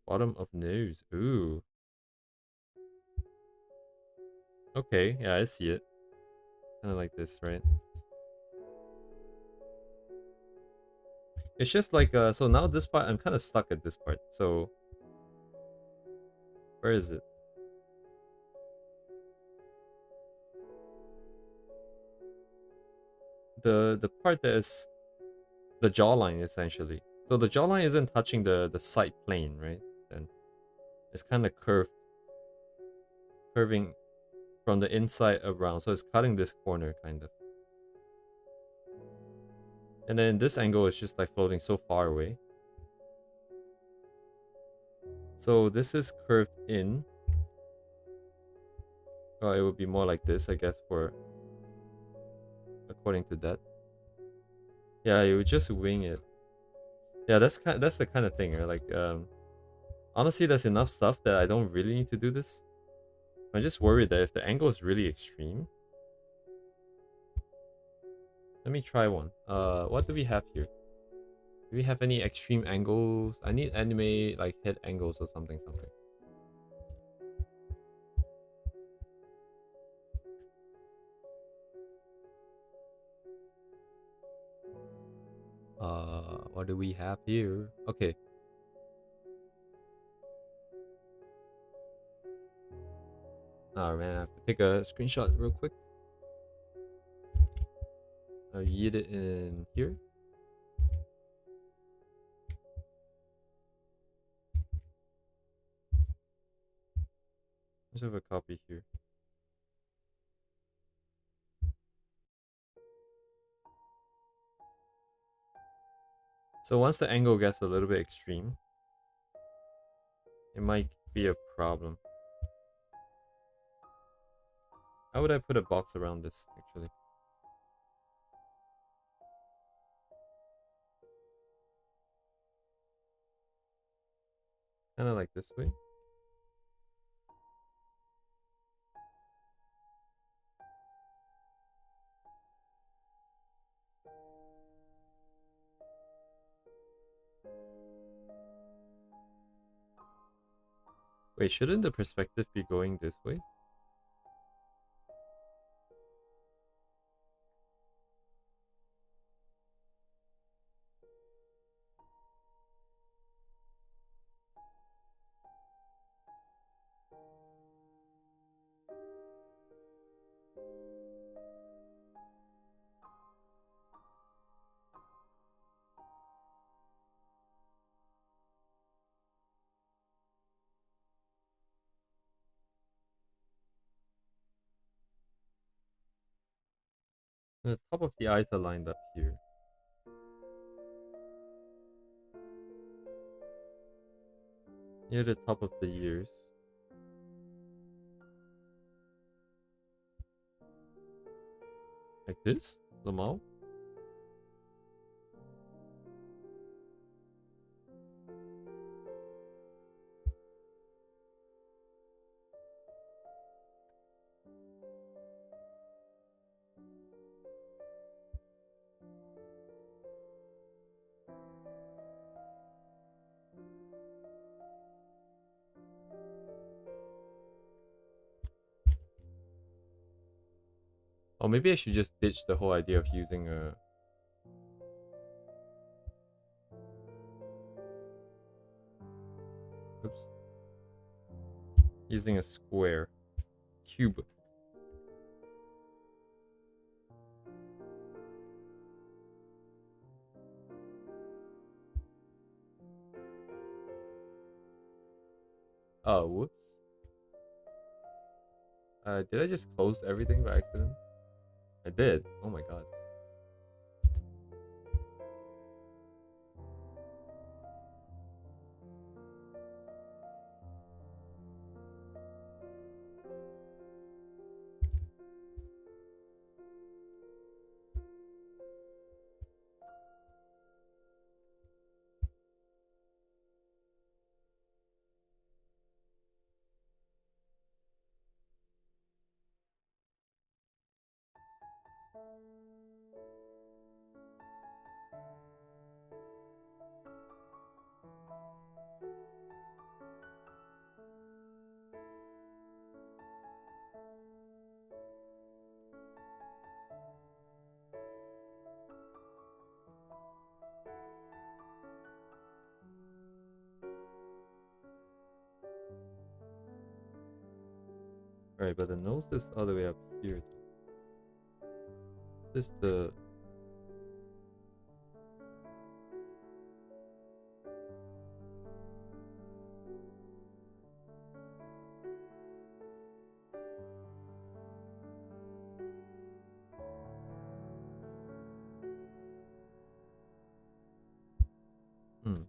of nose. Ooh. Okay, yeah, I see it. Kind of like this, right? It's just like so now this part I'm kind of stuck at this part. So where is it? The part that is the jawline essentially. So the jawline isn't touching the side plane, right? Then it's kind of curving from the inside around. So it's cutting this corner kind of. And then this angle is just like floating so far away. So this is curved in. Oh, it would be more like this, I guess, for according to that. Yeah, you would just wing it. Yeah, that's the kind of thing, right? Like honestly, there's enough stuff that I don't really need to do this. I'm just worried that if the angle is really extreme. Let me try one. What do we have here? Do we have any extreme angles? I need anime like head angles or something. What do we have here? Okay. Oh man, I have to take a screenshot real quick. I'll yeet it in here. Let's have a copy here. So once the angle gets a little bit extreme, it might be a problem. How would I put a box around this, actually? Kind of like this way. Wait, shouldn't the perspective be going this way? The top of the eyes are lined up here. Near the top of the ears. Like this? The mouth? Or maybe I should just ditch the whole idea of using a... Oops. Using a square. Cube. Oh, whoops. Did I just close everything by accident? I did. Oh my god. Right, but the nose is all the way up here. This is the... Hmm.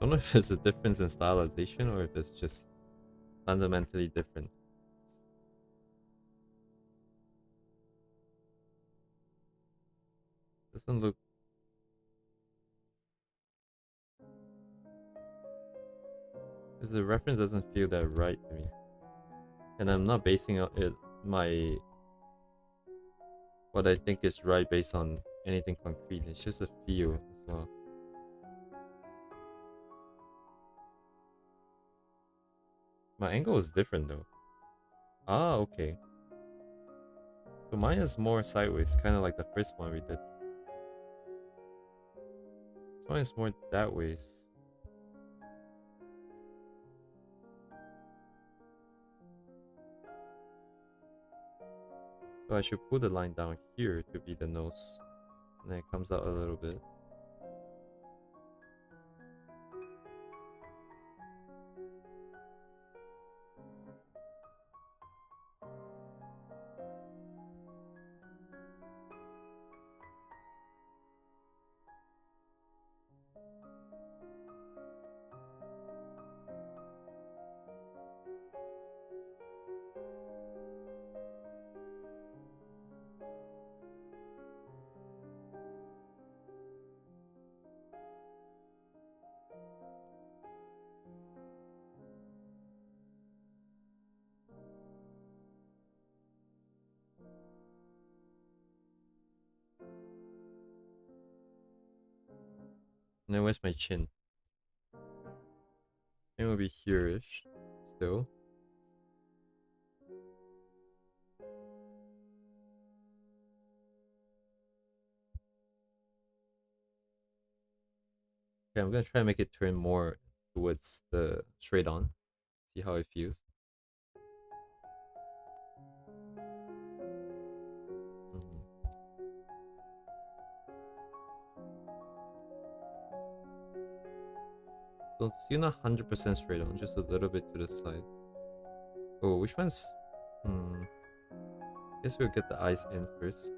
don't know if it's a difference in stylization or if it's just fundamentally different. Doesn't look. Because the reference doesn't feel that right to me. And I'm not basing it my what I think is right based on anything concrete. It's just a feel as well. My angle is different though. Ah, okay. So mine is more sideways, kind of like the first one we did. This one is more that ways. So I should pull the line down here to be the nose. And then it comes out a little bit. And then where's my chin? It will be here-ish still. Okay, I'm gonna try and make it turn more towards the straight on. See how it feels. So still not 100% straight on, just a little bit to the side. Oh, which one's... Guess we'll get the eyes in first.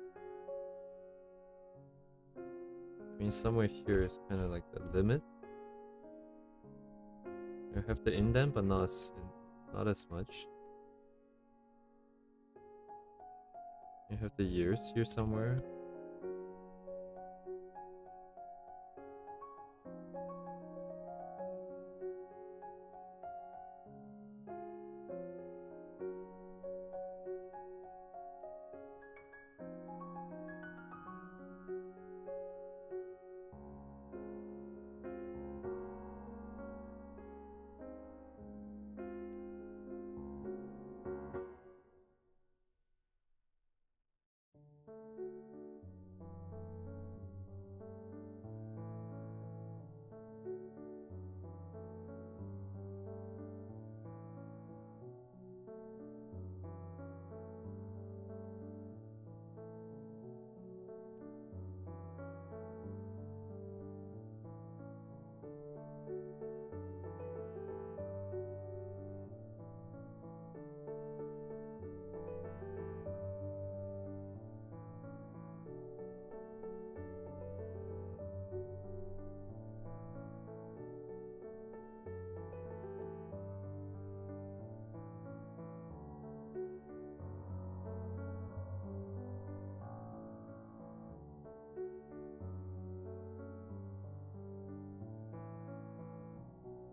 I mean, somewhere here is kind of like the limit. You have the indent, but not as much. You have the ears here somewhere.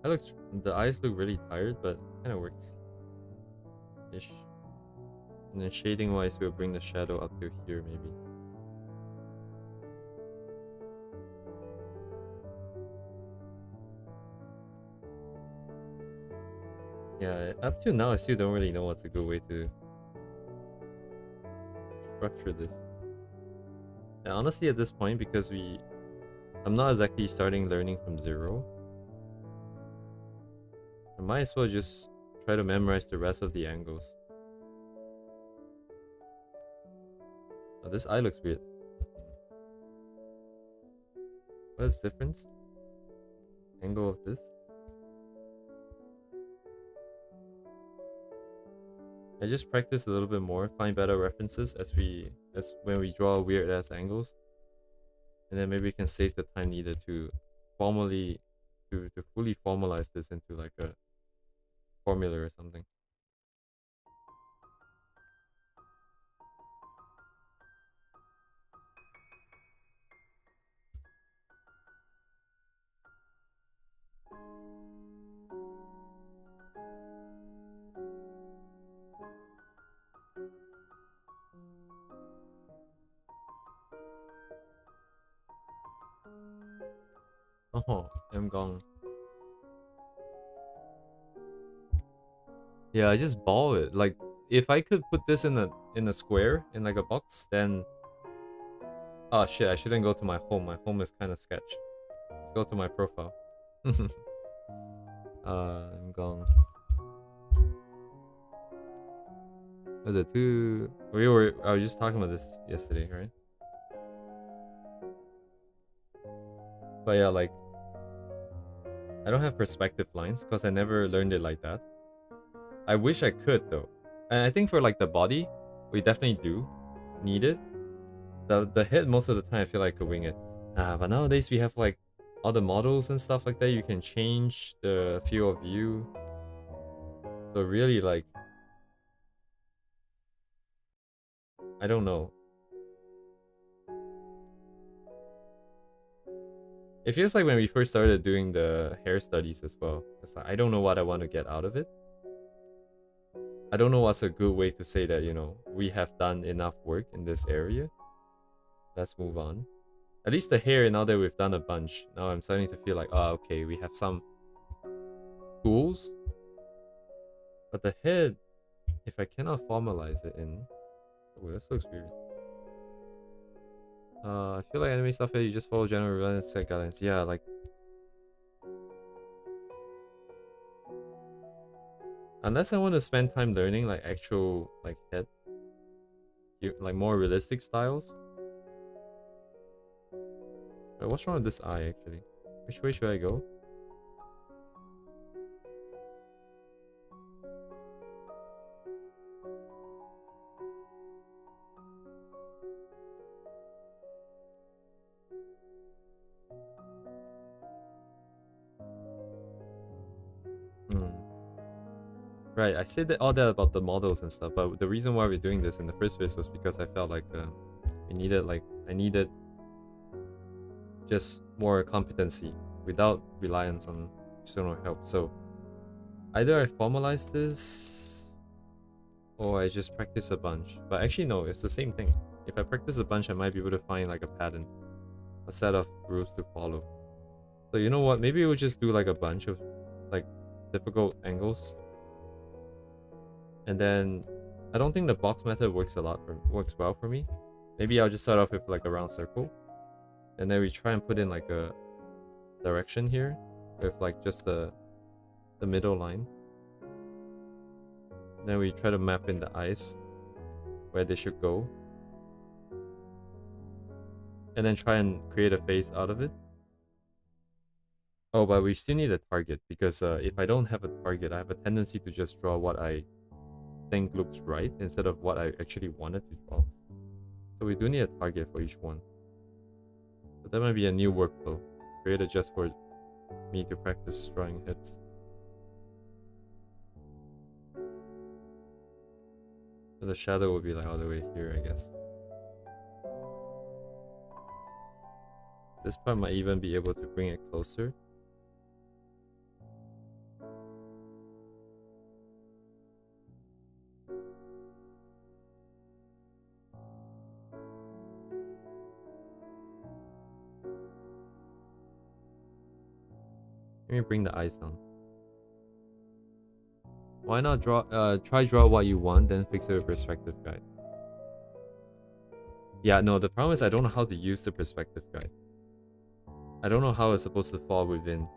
That looks, the eyes look really tired, but kind of works ish. And then shading wise, we'll bring the shadow up to here maybe. Yeah, up to now I still don't really know what's a good way to structure this. And honestly at this point, because I'm not exactly starting learning from zero, I might as well just try to memorize the rest of the angles. Oh, this eye looks weird. What is the difference? Angle of this? I just practice a little bit more, find better references as when we draw weird ass angles. And then maybe we can save the time needed to formally to fully formalize this into like a formula or something. Oh, I'm gone. Yeah, I just ball it. Like if I could put this in a square in like a box, then oh shit, I shouldn't go to my home. My home is kind of sketch. Let's go to my profile. I'm gone. Was it too? I was just talking about this yesterday, right? But yeah, like I don't have perspective lines because I never learned it like that. I wish I could though. And I think for like the body, we definitely do need it. The head most of the time I feel like I could wing it. But nowadays we have like all the models and stuff like that. You can change the field of view. So really like I don't know. It feels like when we first started doing the hair studies as well. It's like I don't know what I want to get out of it. I don't know what's a good way to say that, you know, we have done enough work in this area. Let's move on. At least the hair, now that we've done a bunch, now I'm starting to feel like, oh, okay, we have some tools. But the head, if I cannot formalize it in... Oh, that looks weird. I feel like anime stuff here, you just follow general rules and set guidelines. Yeah, like... Unless I want to spend time learning, like, actual, like, head... Like, more realistic styles. Wait, what's wrong with this eye, actually? Which way should I go? Right, I said that all that about the models and stuff, but the reason why we're doing this in the first place was because I felt like I needed just more competency without reliance on external help. So either I formalize this or I just practice a bunch. But actually no, it's the same thing. If I practice a bunch, I might be able to find like a pattern, a set of rules to follow. So you know what, maybe we'll just do like a bunch of like difficult angles. And then I don't think the box method works well for me. Maybe I'll just start off with like a round circle. And then we try and put in like a direction here with like just the middle line. Then we try to map in the eyes where they should go. And then try and create a face out of it. Oh, but we still need a target because if I don't have a target, I have a tendency to just draw what I think looks right instead of what I actually wanted to draw. So we do need a target for each one. But that might be a new workflow created just for me to practice drawing heads. So the shadow will be like all the way here, I guess. This part might even be able to bring it closer. Let me bring the eyes down. Why not try draw what you want, then fix it with perspective guide? Yeah, no, the problem is I don't know how to use the perspective guide. I don't know how it's supposed to fall within.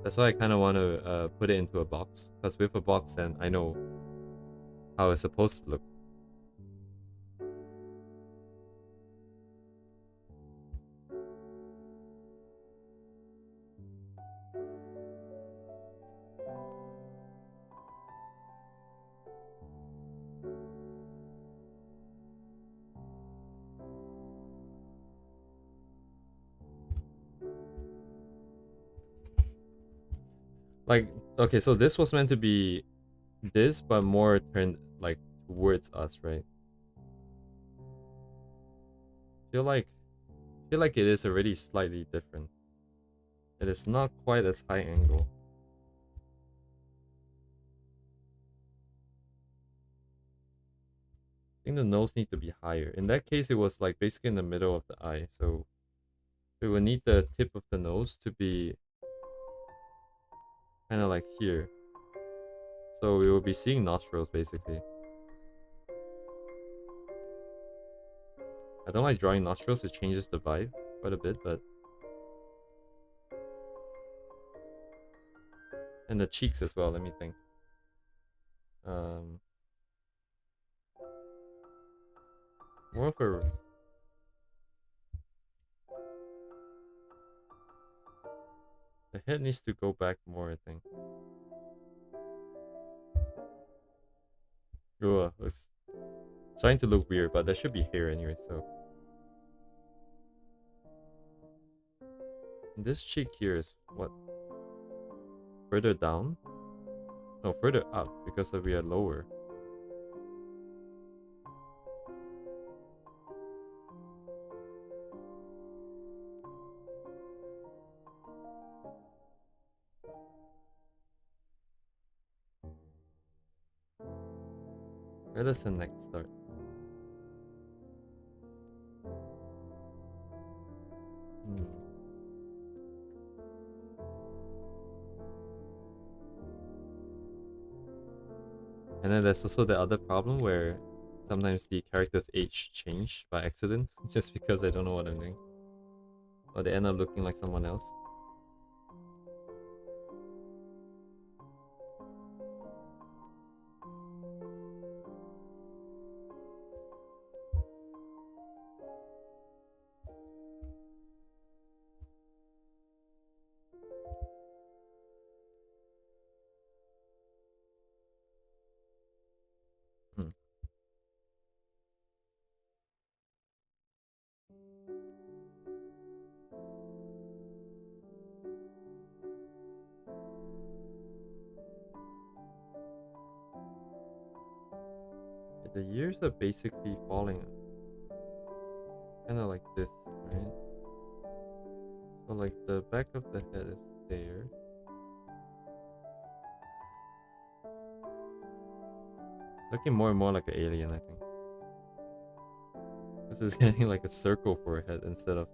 That's why I kind of want to put it into a box. Because with a box, then I know how it's supposed to look. Like, okay, so this was meant to be this, but more turned like towards us, right? Feel like feel like it is already slightly different. It is not quite as high angle. I think the nose needs to be higher. In that case, it was like basically in the middle of the eye, so we will need the tip of the nose to be kind of like here. So we will be seeing nostrils basically. I don't like drawing nostrils, it changes the vibe quite a bit, but... And the cheeks as well, let me think. More of a... The head needs to go back more, I think. Ugh, it's trying to look weird, but that should be hair anyway, so... And this cheek here is what? Further down? No, further up, because we are lower. Where does the neck start? And then there's also the other problem where sometimes the character's age change by accident, just because I don't know what I'm doing. Or they end up looking like someone else. The ears are basically falling kind of like this, right? So like the back of the head is there. Looking more and more like an alien, I think. This is getting like a circle for a head instead of...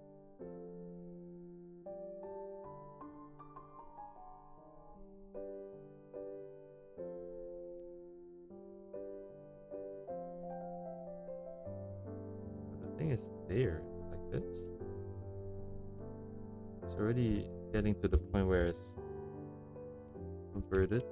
But the thing is there, it's like this. It's already getting to the point where it's converted.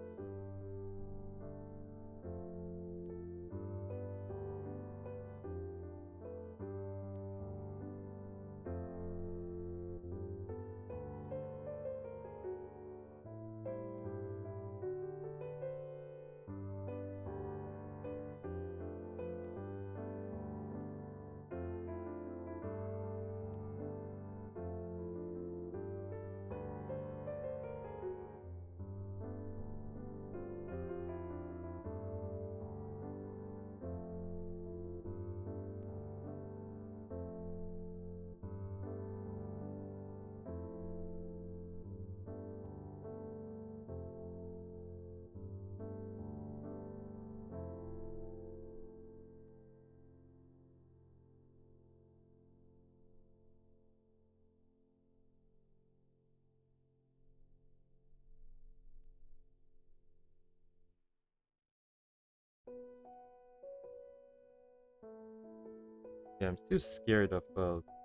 Yeah, I'm still scared of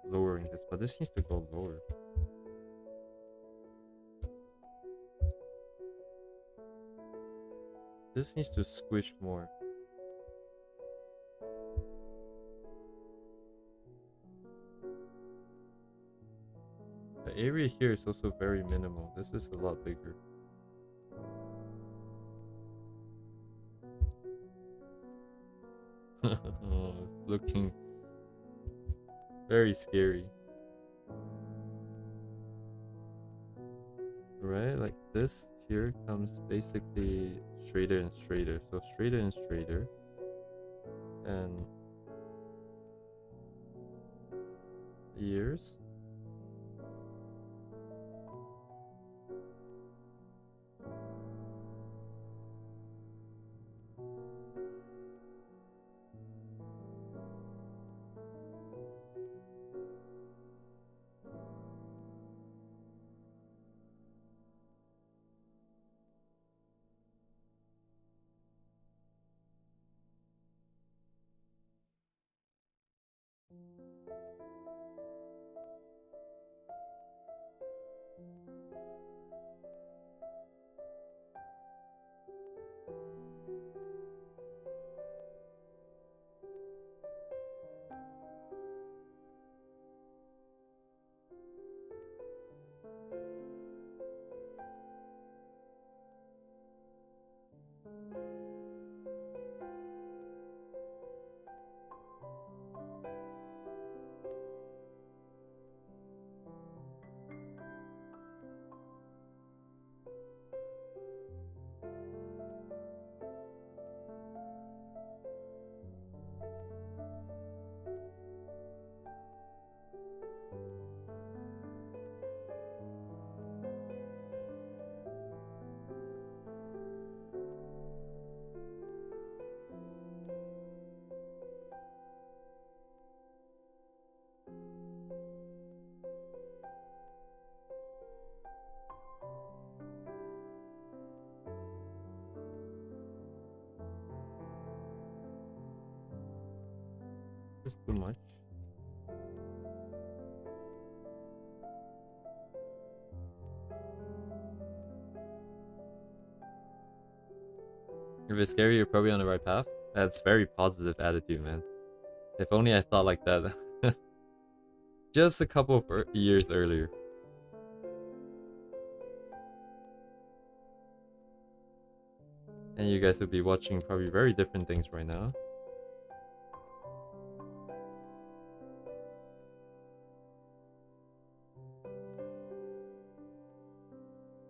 lowering this, but this needs to go lower. This needs to squish more. The area here is also very minimal. This is a lot bigger. Oh, it's looking very scary. Right? Like this here comes basically straighter and straighter. So straighter and straighter. And ears. Just too much. If it's scary, you're probably on the right path. That's very positive attitude, man. If only I thought like that just a couple of years earlier. And you guys would be watching probably very different things right now.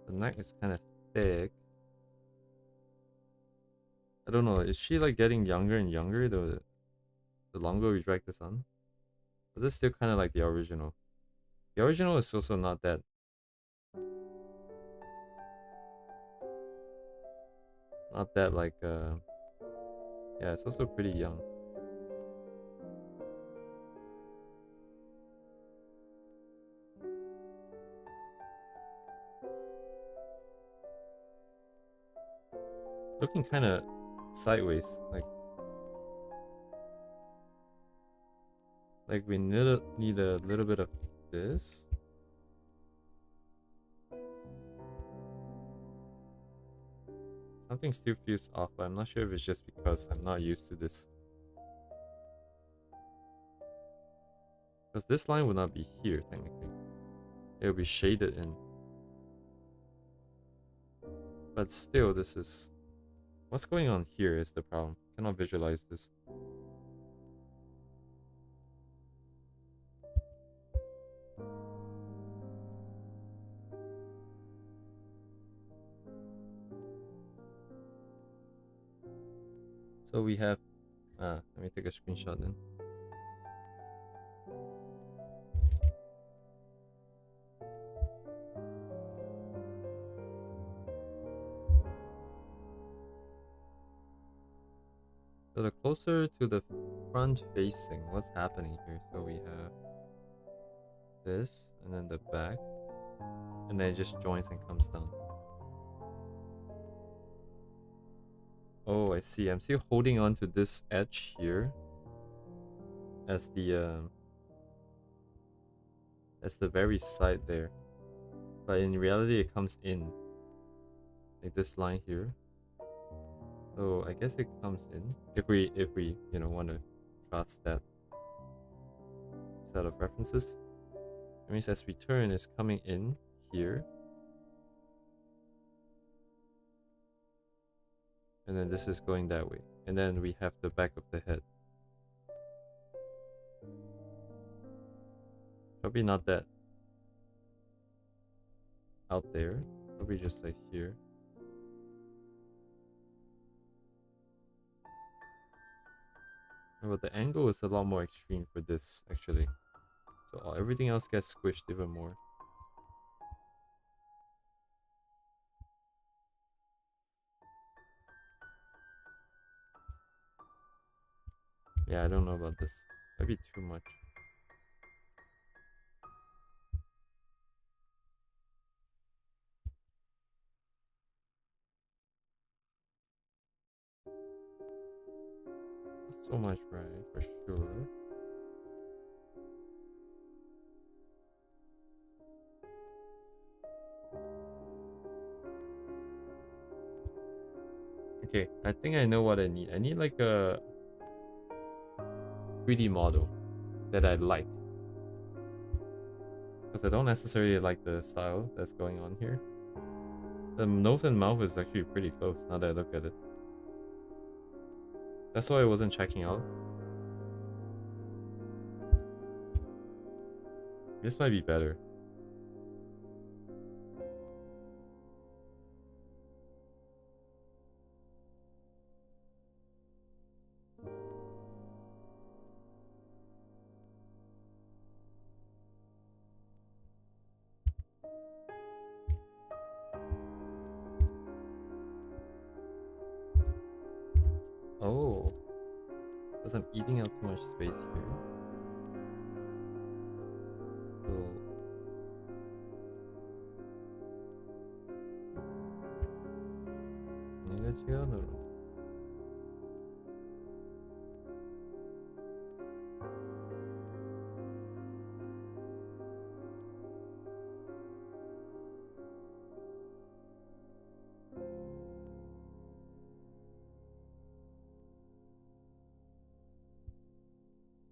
The neck is kind of thick. I don't know, is she like getting younger and younger the longer we drag this on? Is this still kind of like the original? The original is also not that. Not that like, yeah, it's also pretty young. Looking kind of sideways, like we need a little bit of this. Something still feels off, but I'm not sure if it's just because I'm not used to this. Because this line would not be here, technically. It will be shaded in. But still, this is... What's going on here is the problem. Cannot visualize this. So we have... let me take a screenshot then. So the closer to the front facing, what's happening here? So we have this, and then the back, and then it just joins and comes down. Oh, I see. I'm still holding on to this edge here as the very side there, but in reality it comes in like this line here. So I guess it comes in if we you know want to trust that set of references. It means as we turn, it's coming in here, and then this is going that way, and then we have the back of the head. Probably not that out there, probably just like here. But the angle is a lot more extreme for this, actually. So everything else gets squished even more. Yeah, I don't know about this. Might be too much. Not so much, right? For sure. Okay, I think I know what I need. I need like a 3D model that I like. Because I don't necessarily like the style that's going on here. The nose and mouth is actually pretty close now that I look at it. That's why I wasn't checking out. This might be better. Oh, because I'm eating out too much space here. So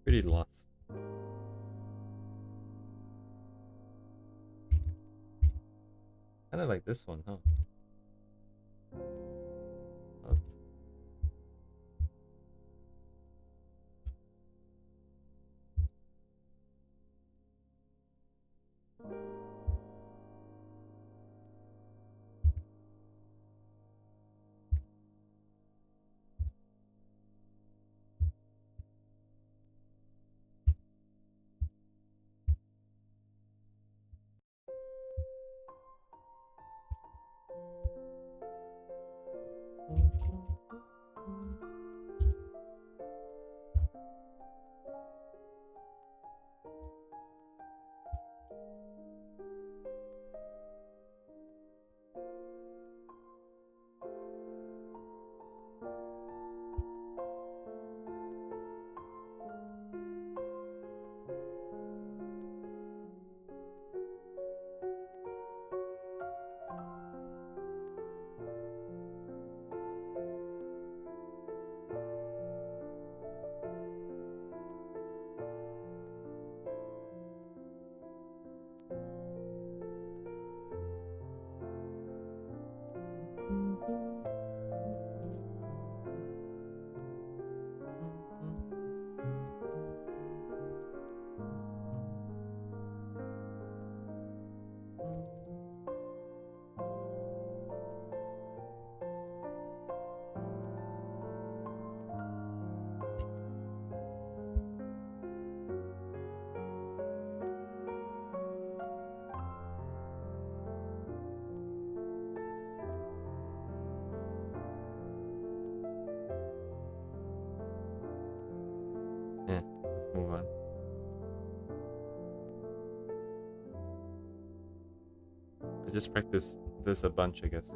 pretty lost. Kind of like this one, huh? Oh, yeah, let's move on. I just practice this a bunch, I guess.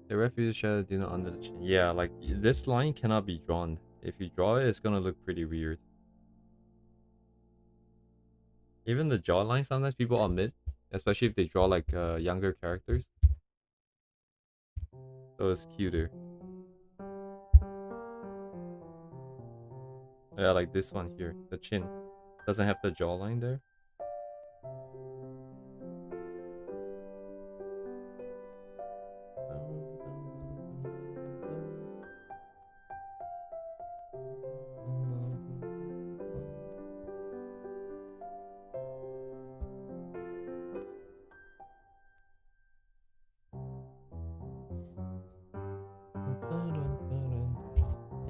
The refuse shadow did not under the chin. Yeah, like this line cannot be drawn. If you draw it, it's gonna look pretty weird. Even the jawline, sometimes people omit, especially if they draw like younger characters. So it's cuter. Yeah, like this one here. The chin doesn't have the jawline there.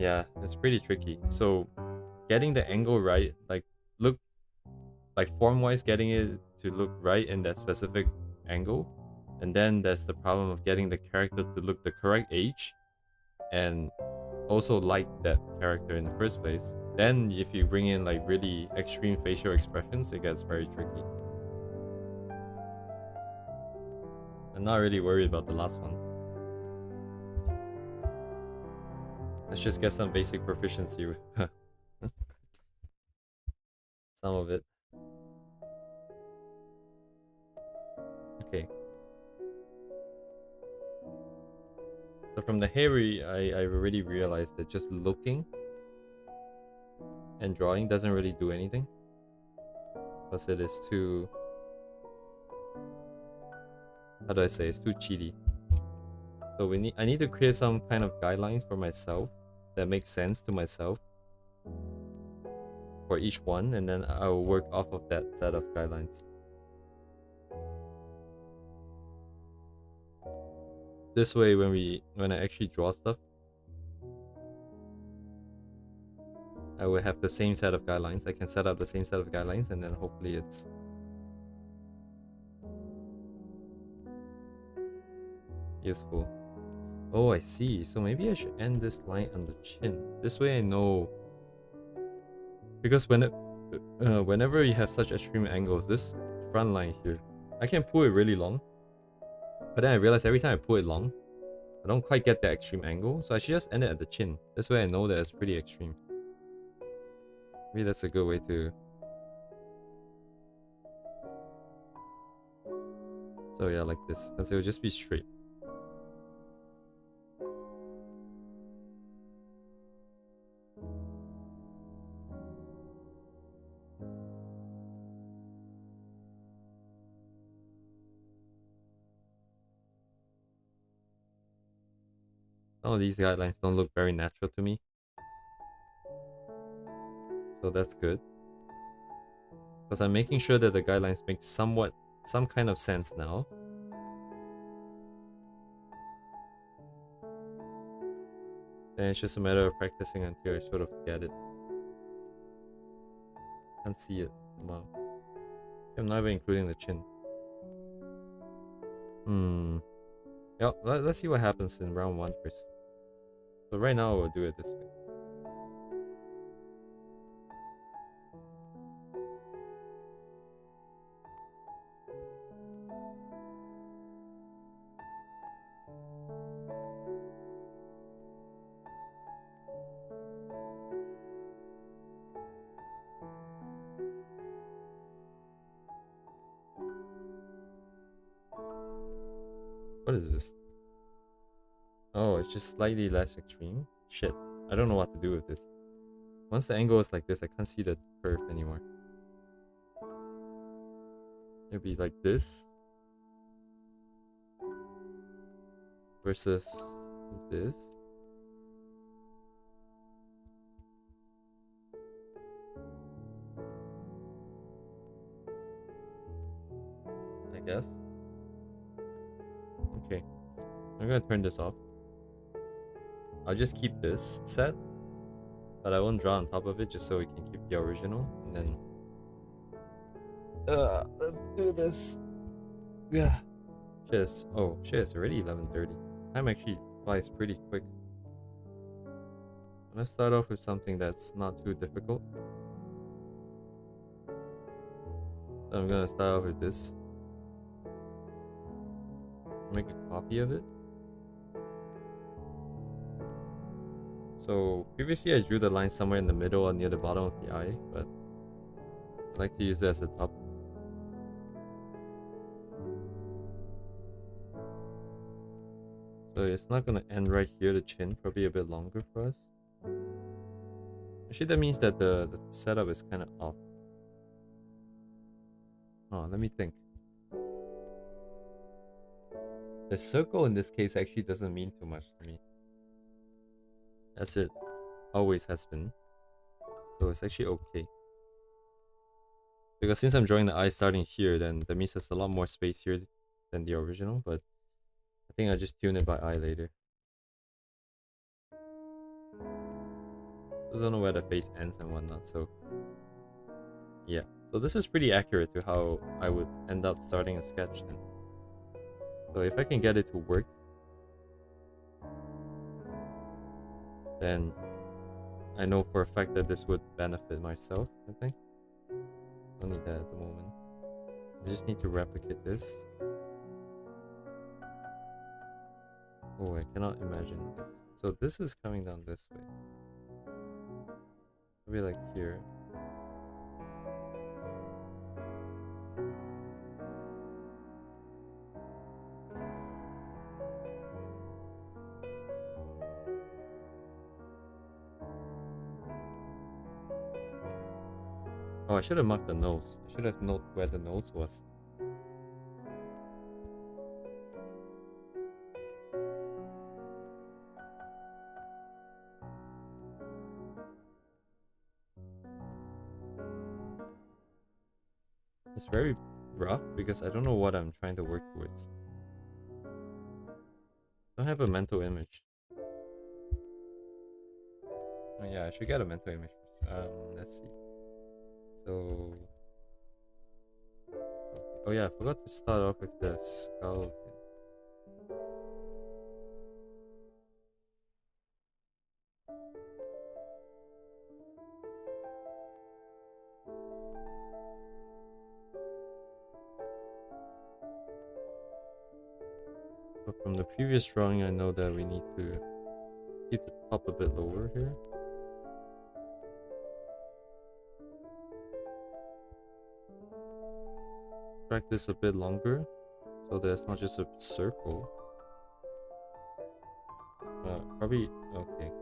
Yeah, it's pretty tricky. So getting the angle right, like look like form-wise, getting it to look right in that specific angle. And then there's the problem of getting the character to look the correct age and also like that character in the first place. Then if you bring in like really extreme facial expressions, it gets very tricky. I'm not really worried about the last one. Let's just get some basic proficiency with some of it. Okay. So from the Harry, I already realized that just looking and drawing doesn't really do anything. Because it is too... How do I say? It's too cheaty. So I need to create some kind of guidelines for myself that makes sense to myself for each one, and then I will work off of that set of guidelines. This way, when I actually draw stuff, I will have the same set of guidelines. I can set up the same set of guidelines, and then hopefully it's useful. Oh, I see. So maybe I should end this line on the chin. This way I know. Because whenever you have such extreme angles, this front line here, I can pull it really long. But then I realize every time I pull it long, I don't quite get that extreme angle. So I should just end it at the chin. This way I know that it's pretty extreme. Maybe that's a good way to... So yeah, like this. Because it will just be straight. Some of these guidelines don't look very natural to me. So that's good. Because I'm making sure that the guidelines make some kind of sense now. And it's just a matter of practicing until I sort of get it. Can't see it. Wow. I'm not even including the chin. Yeah, let's see what happens in round 1 first. So right now we'll do it this way. What is this? Oh, it's just slightly less extreme. Shit, I don't know what to do with this. Once the angle is like this, I can't see the curve anymore. It'll be like this versus this. I guess. Okay, I'm gonna turn this off. I'll just keep this set, but I won't draw on top of it just so we can keep the original. And then let's do this. Yeah. Shit, oh shit, it's already 11:30. Time actually flies pretty quick. Let's start off with something that's not too difficult. So I'm gonna start off with this. Make a copy of it. So previously I drew the line somewhere in the middle or near the bottom of the eye, but I like to use it as a top. So it's not gonna end right here, the chin, probably a bit longer for us. Actually that means that the setup is kind of off. Oh, let me think. The circle in this case actually doesn't mean too much to me, as it always has been. So it's actually okay. Because since I'm drawing the eye starting here, then that means there's a lot more space here than the original, but I think I'll just tune it by eye later. I don't know where the face ends and whatnot, so yeah. So this is pretty accurate to how I would end up starting a sketch then. So if I can get it to work, then I know for a fact that this would benefit myself, I think. Don't need that at the moment. I just need to replicate this. Oh, I cannot imagine this. So this is coming down this way. Maybe like here. Oh, I should have marked the nose. I should have noted where the nose was. It's very rough because I don't know what I'm trying to work towards. I don't have a mental image. Oh yeah, I should get a mental image. Let's see. So, oh yeah, I forgot to start off with the skull. But from the previous drawing, I know that we need to keep the top a bit lower here. Drag this a bit longer, so that it's not just a circle. Probably okay.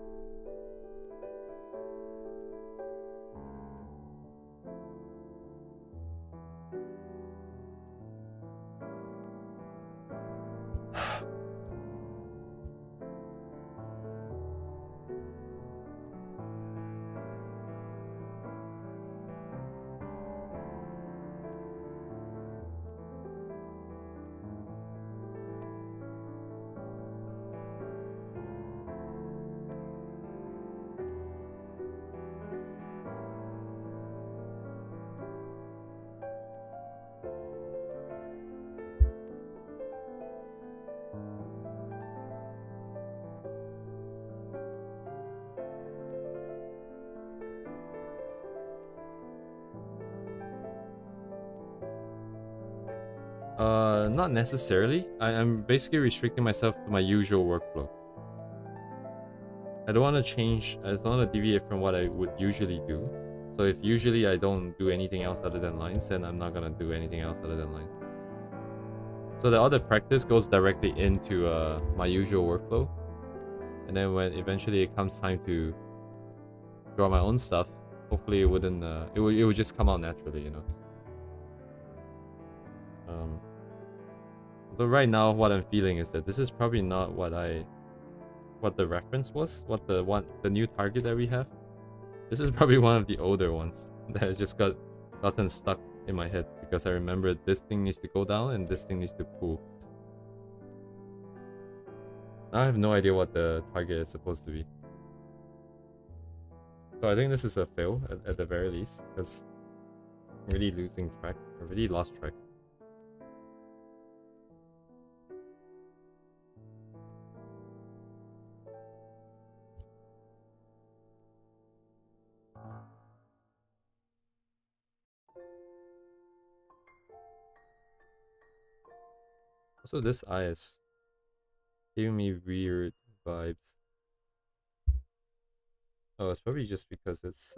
Not necessarily. I'm basically restricting myself to my usual workflow. I don't want to change, I don't want to deviate from what I would usually do. So if usually I don't do anything else other than lines, then I'm not gonna do anything else other than lines. So the other practice goes directly into my usual workflow. And then when eventually it comes time to draw my own stuff, hopefully it wouldn't, it would just come out naturally, you know. But right now, what I'm feeling is that this is probably not what the reference was, the new target that we have. This is probably one of the older ones that has just gotten stuck in my head because I remember this thing needs to go down and this thing needs to pull. Now I have no idea what the target is supposed to be. So I think this is a fail at the very least because I'm really losing track. I really lost track. Also, this eye is giving me weird vibes. Oh, it's probably just because it's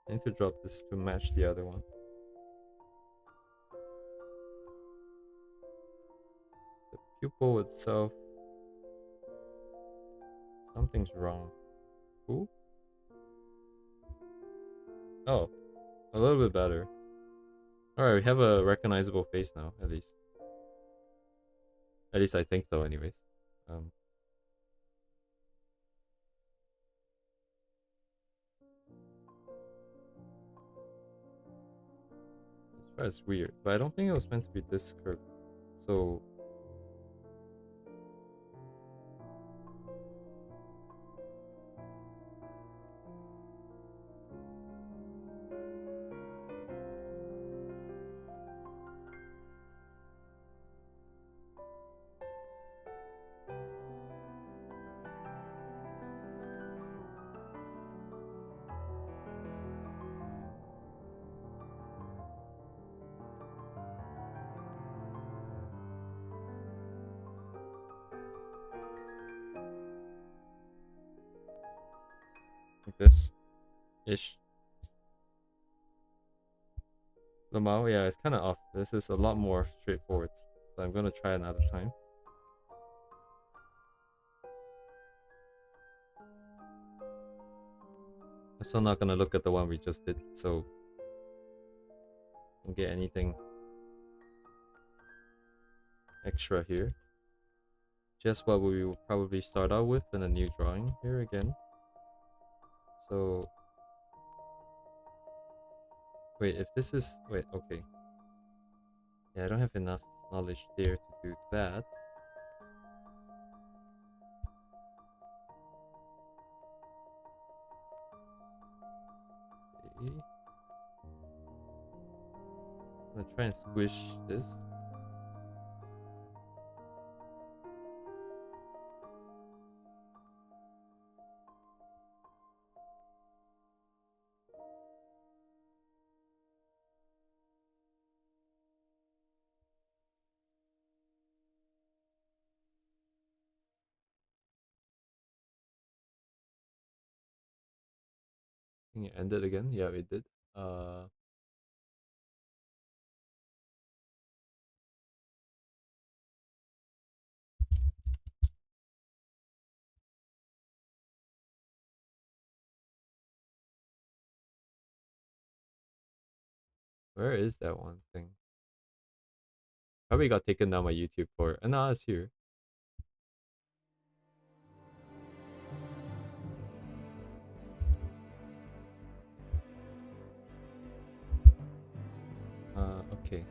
I need to drop this to match the other one. The pupil itself, something's wrong. Ooh. Oh, a little bit better. Alright, we have a recognizable face now, at least. At least I think so, anyways. That's weird, but I don't think it was meant to be this curve. So like this ish. Lamau, yeah, it's kind of off. This is a lot more straightforward. So I'm gonna try another time. I'm still not gonna look at the one we just did, so don't get anything extra here. Just what we will probably start out with in a new drawing here again. So wait, if this is okay. Yeah, I don't have enough knowledge there to do that. Okay. I'm gonna try and squish this. I think it ended again. Yeah, it did. Where is that one thing? Probably got taken down my YouTube for. And now it's here. Okay.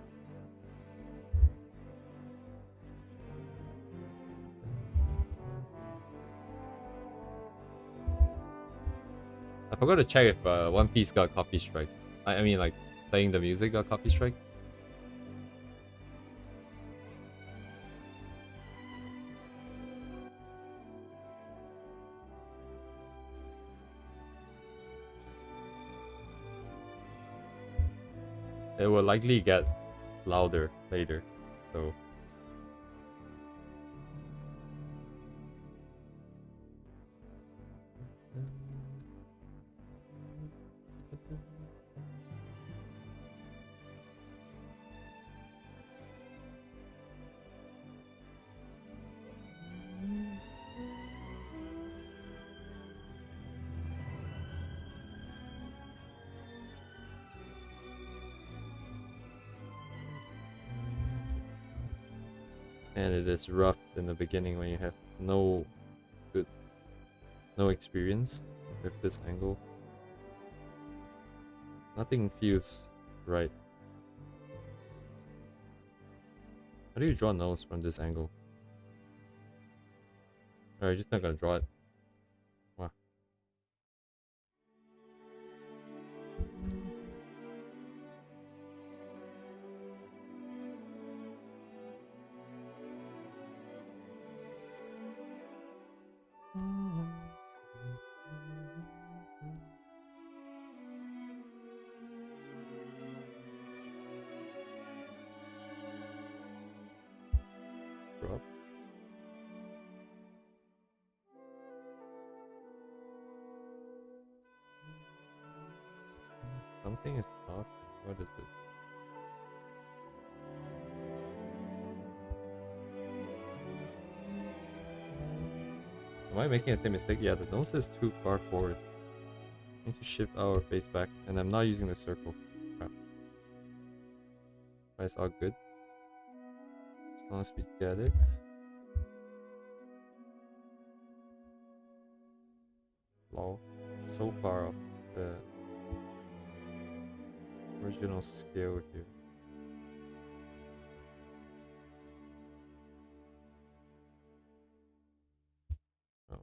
I forgot to check if One Piece got copy strike. I mean, like playing the music got copy strike. It will likely get louder later, so. And it is rough in the beginning when you have no experience with this angle. Nothing feels right. How do you draw nose from this angle? Alright, just not gonna draw it. Wow. Drop. Something is off. What is it? Am I making the same mistake? Yeah, the nose is too far forward. I need to shift our face back, and I'm not using the circle. Crap. That's all good. As long as we get it. Lol. So far off the original scale here. Oh.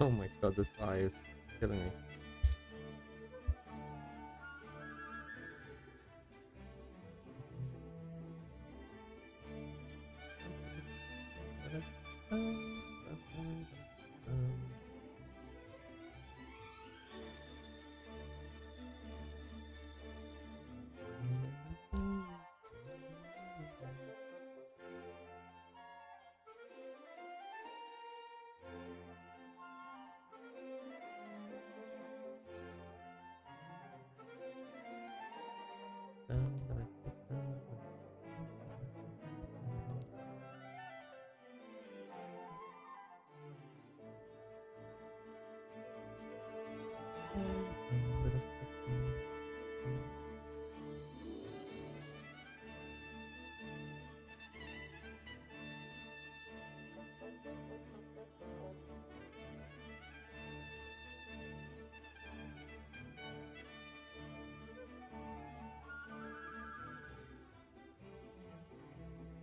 Oh my god, this eye is killing me.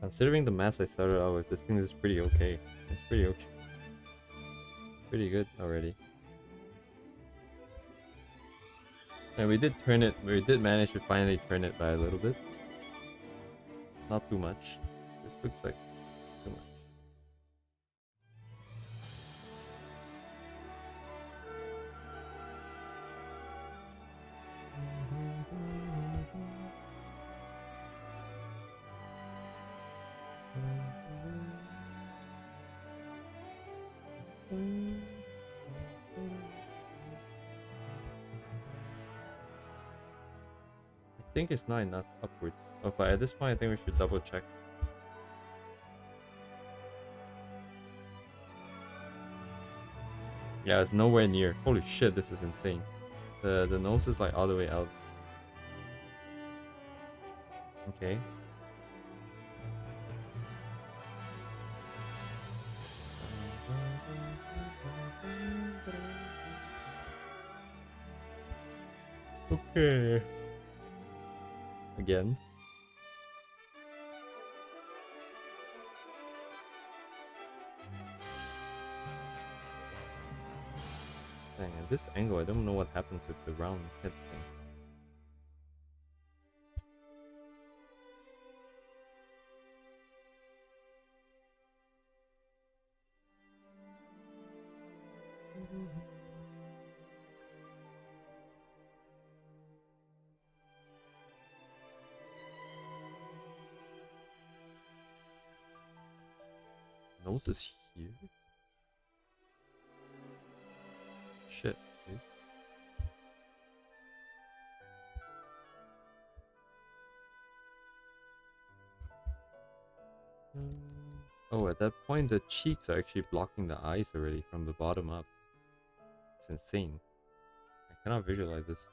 Considering the mass I started out with, this thing is pretty okay. It's pretty okay. Pretty good already. And we did turn it, we did manage to finally turn it by a little bit. Not too much. This looks like it's too much. I think it's 9, not upwards. Oh, but at this point, I think we should double check. Yeah, it's nowhere near. Holy shit, this is insane. The nose is like all the way out. Okay. Okay. Again. Dang, at this angle, I don't know what happens with the round head thing. Nose is here? Shit. Dude. Oh, at that point, the cheeks are actually blocking the eyes already from the bottom up. It's insane. I cannot visualize this.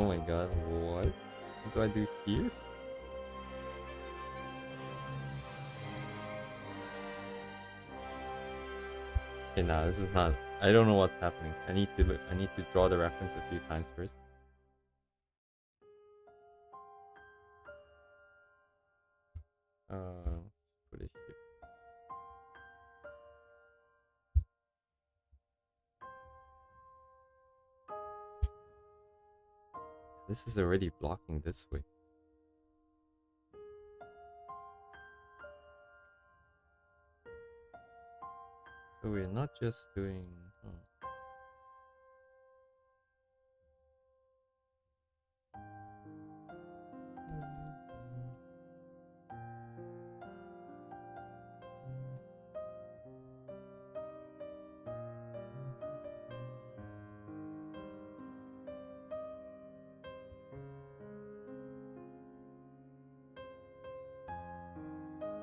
Oh my god, what? What do I do here? Okay, nah, this is not. I don't know what's happening. I need to look. I need to draw the reference a few times first. Put it here. This is already blocking this way. So we're not just doing.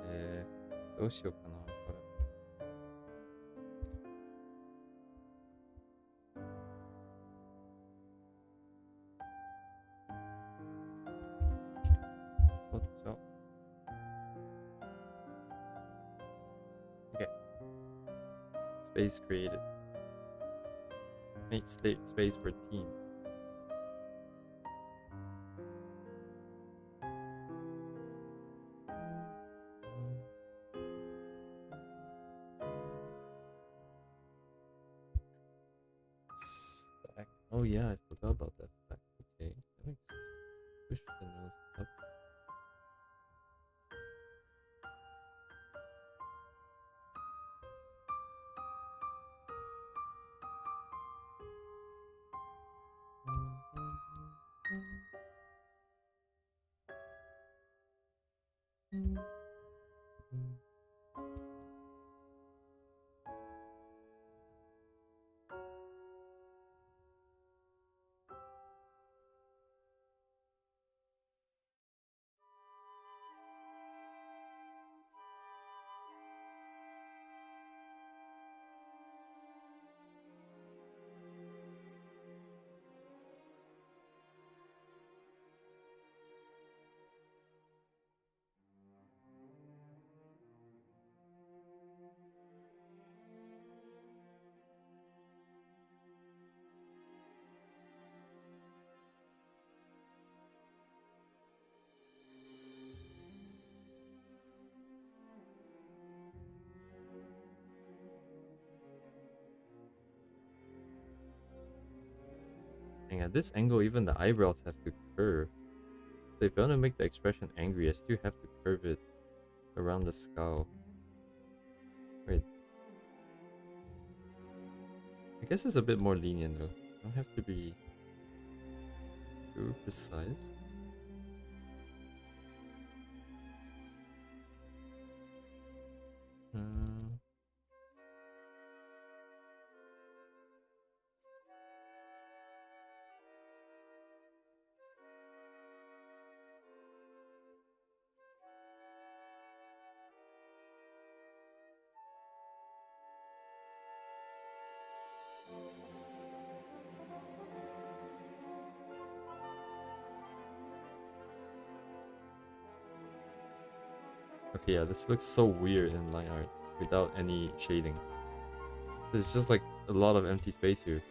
Eh, どうしようかな、これ。Okay. Space created. Make space for team. Stack. Oh yeah, I forgot about that fact. Okay, let me push the nose up. And at this angle, even the eyebrows have to curve. So if you want to make the expression angry, I still have to curve it around the skull. Wait. I guess it's a bit more lenient though. Don't have to be too precise. Okay, yeah, this looks so weird in line art without any shading. There's just like a lot of empty space here.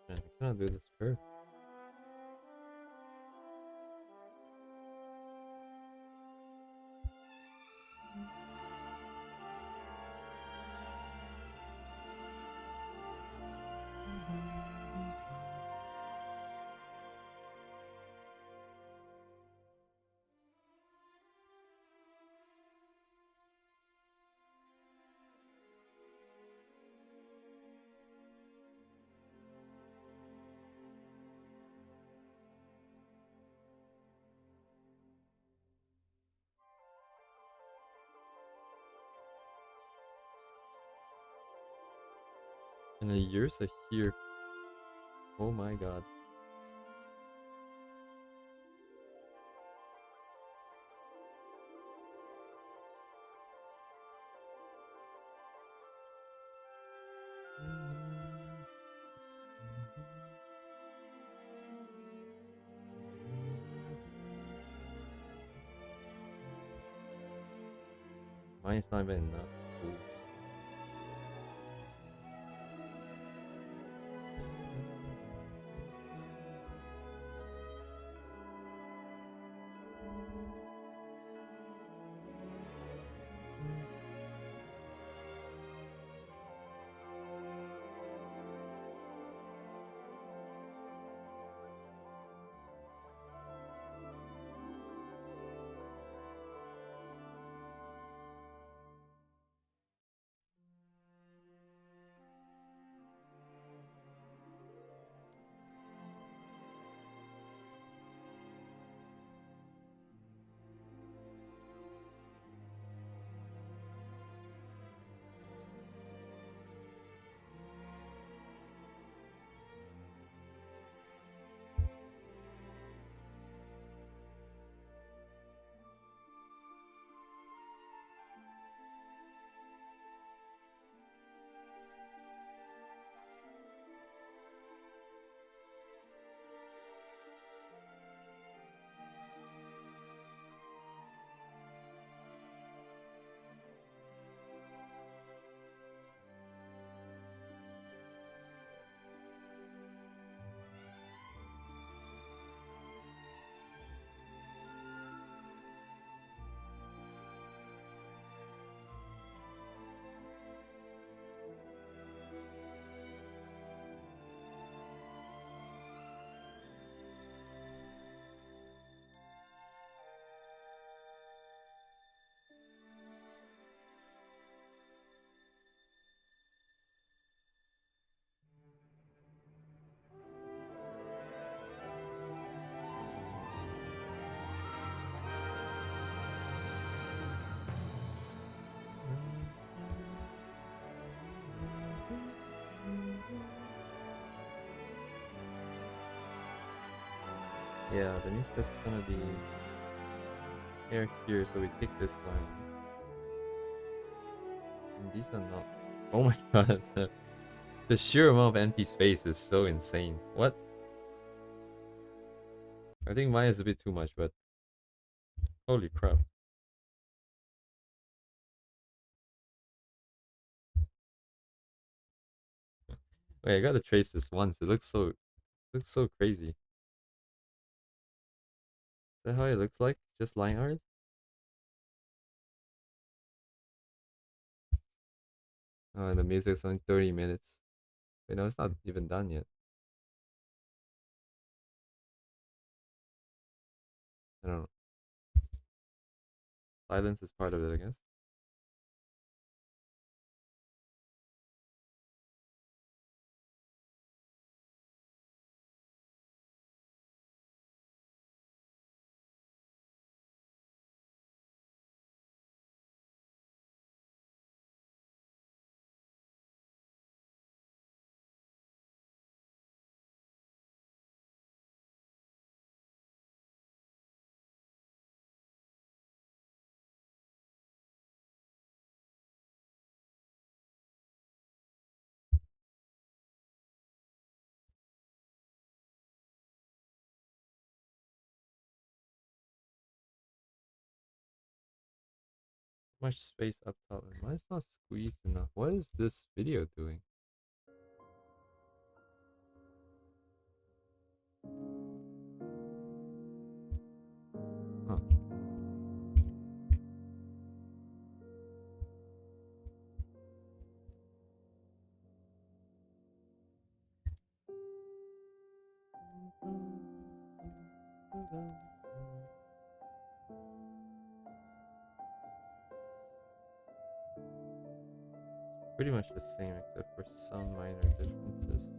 Man, I cannot do this curve. And the years are here. Oh my god. Mine's not even enough. Ooh. Yeah, that means that's gonna be here, so we take this line. And these are not. Oh my god, the sheer amount of empty space is so insane. What? I think mine is a bit too much, but holy crap. Wait, I gotta trace this once. It looks so crazy. Is that how it looks like? Just line art? Oh, and the music's only 30 minutes. Wait, no, it's not even done yet. I don't know. Silence is part of it, I guess. Much space up top. Mine's not squeezed enough. What is this video doing? Huh. Pretty much the same except for some minor differences.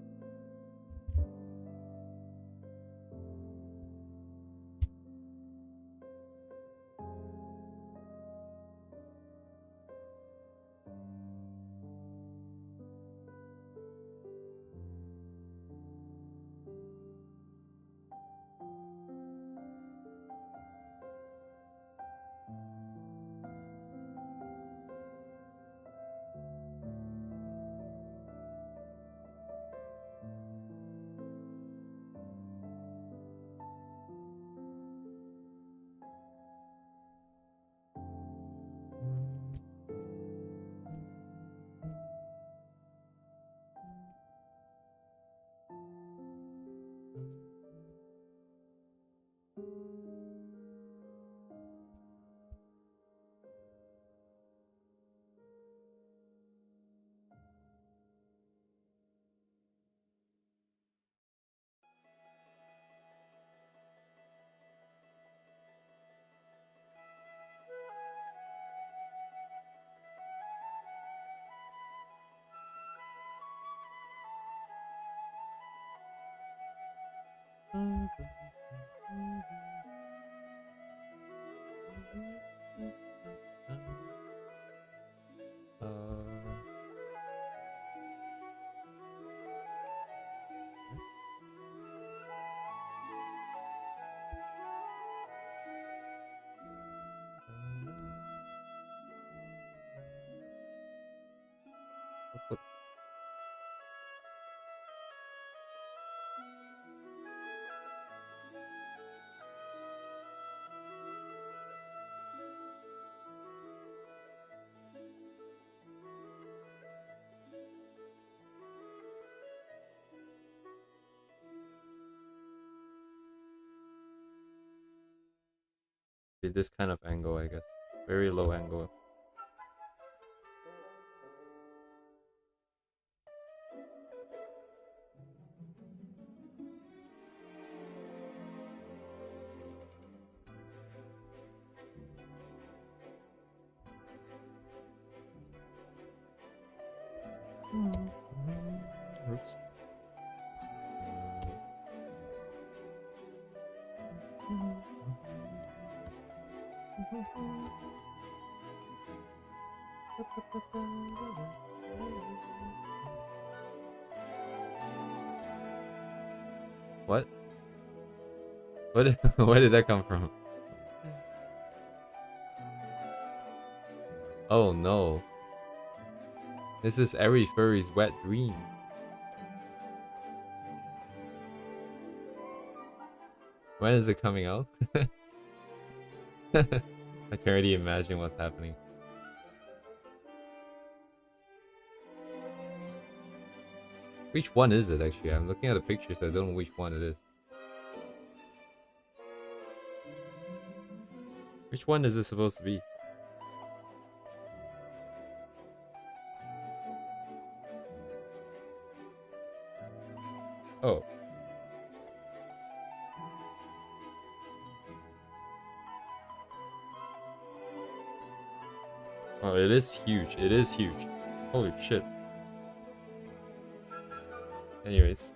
This kind of angle, I guess. Very low angle. Oops. What? Where did that come from? Oh no. This is every furry's wet dream. When is it coming out? I can already imagine what's happening. Which one is it actually? I'm looking at the pictures, I don't know which one it is. Which one is it supposed to be? Oh. Oh, it is huge. It is huge. Holy shit. Anyways.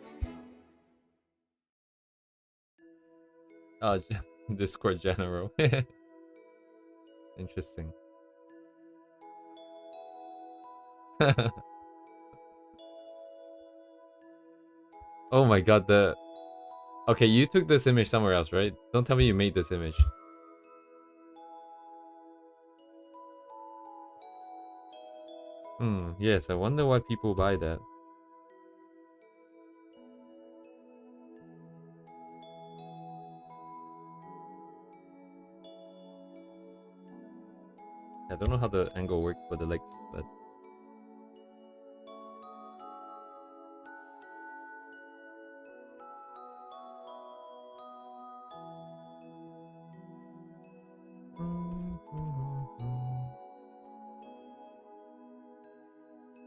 Oh, Discord general. Interesting. Oh my god, the... Okay, you took this image somewhere else, right? Don't tell me you made this image. Yes, I wonder why people buy that. I don't know how the angle works for the legs, but...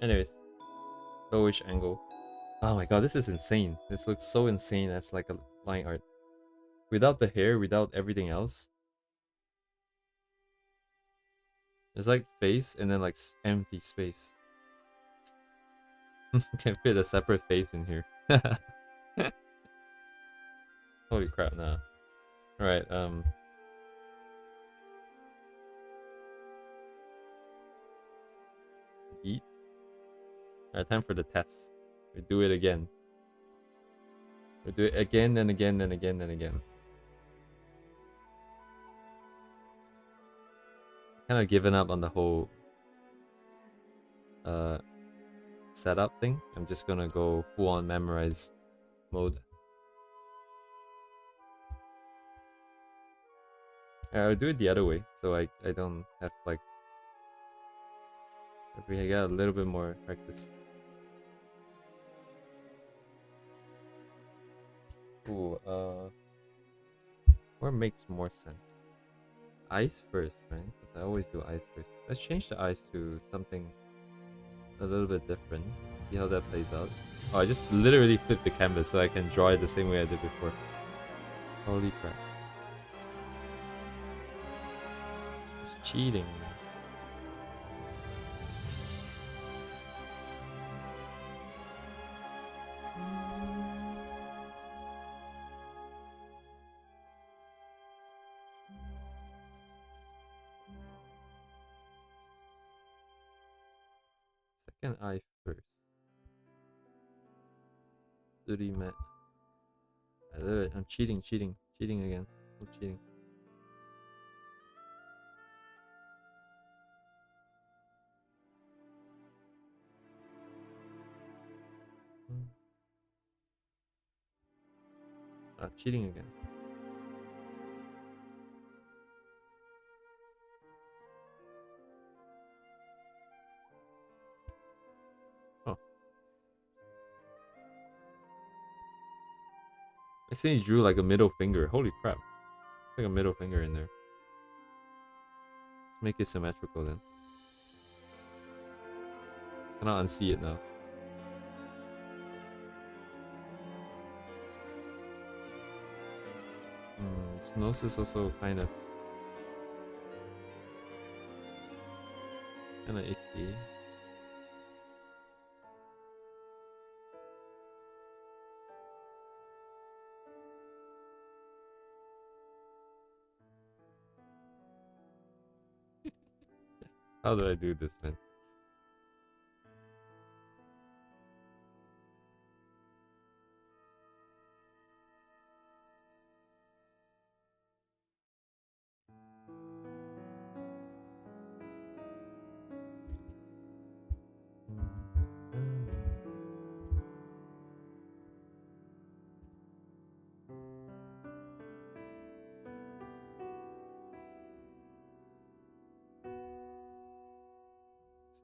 Anyways. Lowish angle. Oh my god, this is insane. This looks so insane as like a line art. Without the hair, without everything else. It's like face and then like empty space. Can't fit a separate face in here. Holy crap, nah. Alright, eat. Alright, time for the test. We do it again. We do it again and again and again and again. Kind of given up on the whole setup thing. I'm just gonna go full on memorize mode. I'll do it the other way, so I don't have like... We got a little bit more practice. Ooh, where makes more sense? Eyes first, right? Because I always do eyes first. Let's change the eyes to something a little bit different. See how that plays out. Oh, I just literally flipped the canvas so I can draw it the same way I did before. Holy crap. It's cheating. second eye first. 30 met. I love it. I'm cheating again. I'm cheating. Cheating again. Oh. I see he drew like a middle finger. Holy crap. It's like a middle finger in there. Let's make it symmetrical then. Cannot unsee it now. His nose is also kind of icky. How did I do this, man?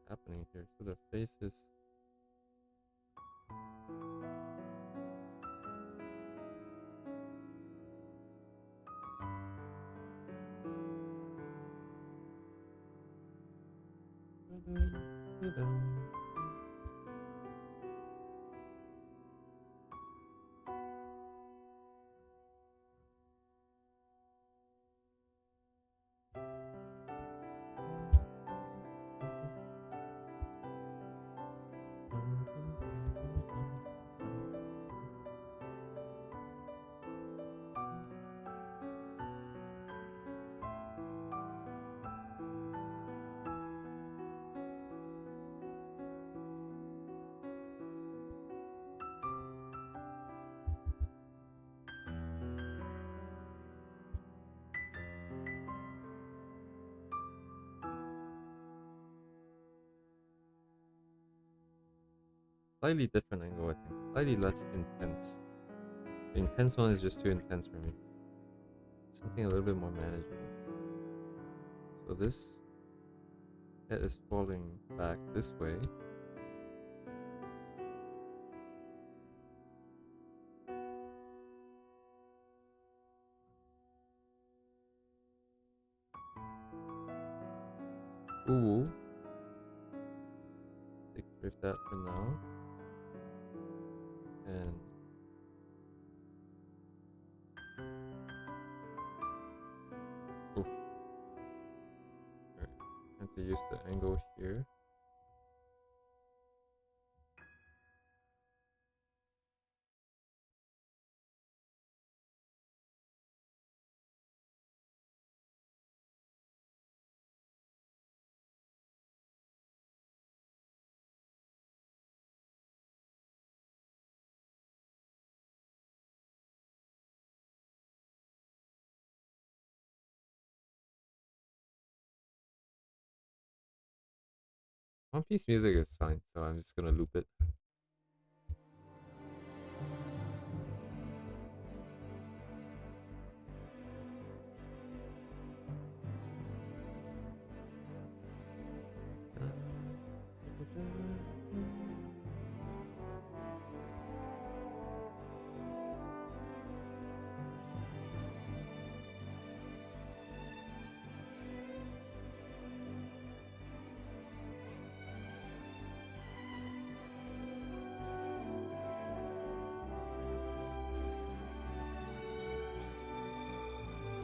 What's happening here? So the face is slightly different angle, I think. Slightly less intense. The intense one is just too intense for me. Something a little bit more manageable. So this head is falling back this way. Ooh. Take rid of that for now. And oof. Alright. I have to use the angle here. One Piece music is fine, so I'm just gonna loop it.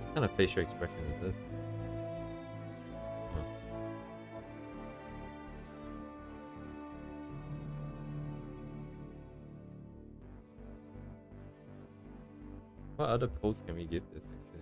What kind of facial expression is this? Oh. What other pose can we give this actually?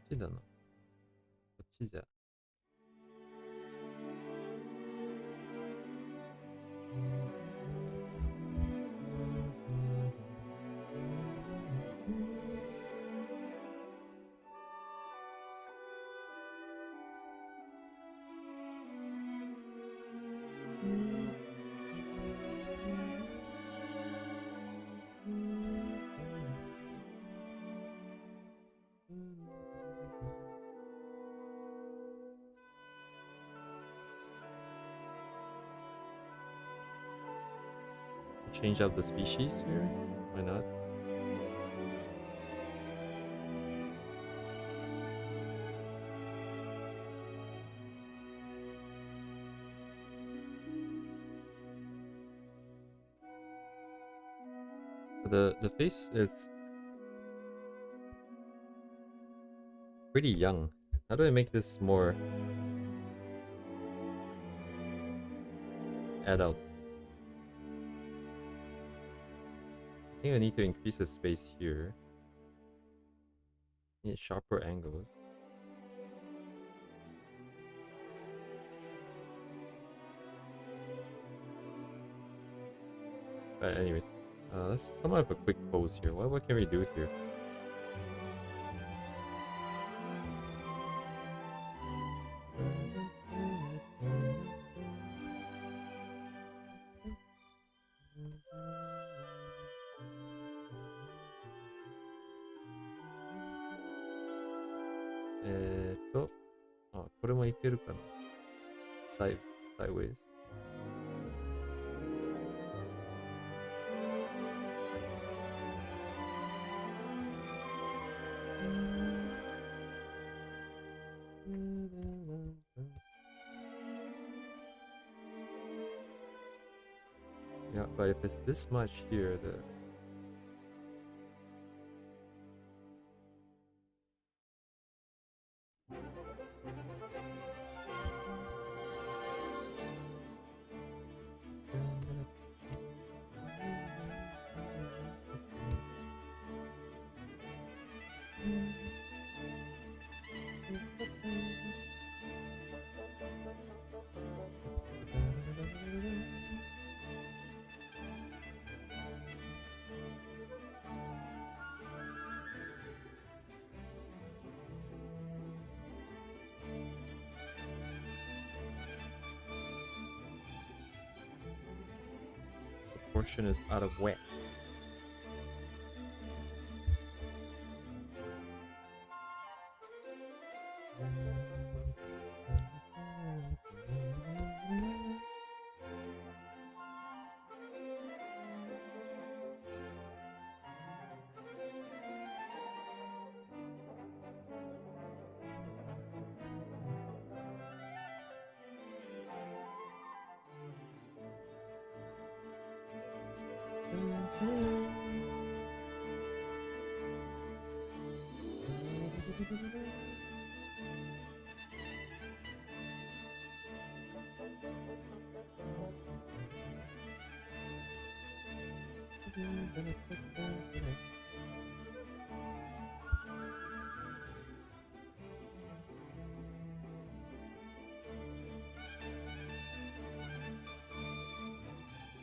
ちだな。こっちじゃ。Change out the species here? Why not? The face is pretty young. How do I make this more adult? I think I need to increase the space here. Need sharper angles. Alright, anyways. Let's come up with a quick pose here. What can we do here? Oh, これもいけるかな? Sideways. Yeah, but if it's this much here, the proportion is out of whack.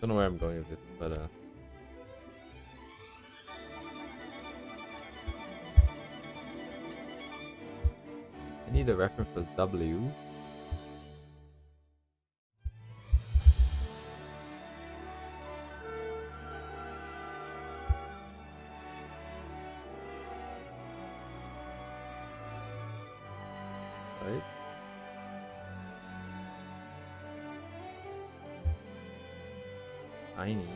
Don't know where I'm going with this, but I need a reference for W. Side. Tiny.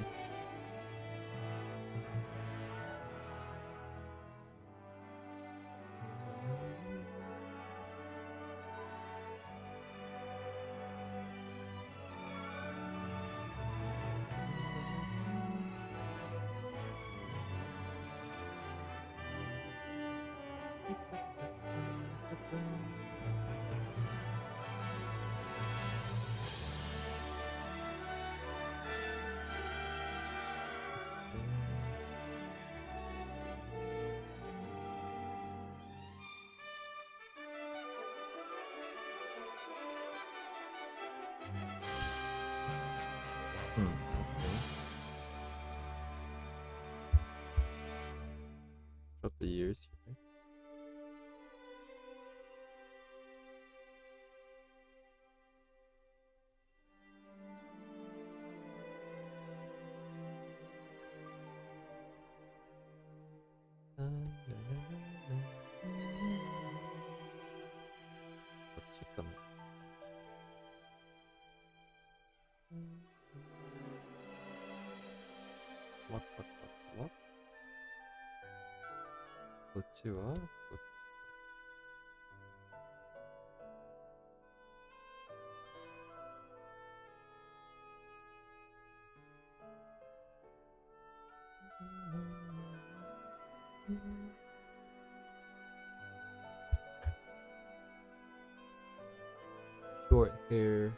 Okay. Drop the years here. What? 고치와 고치. Short hair.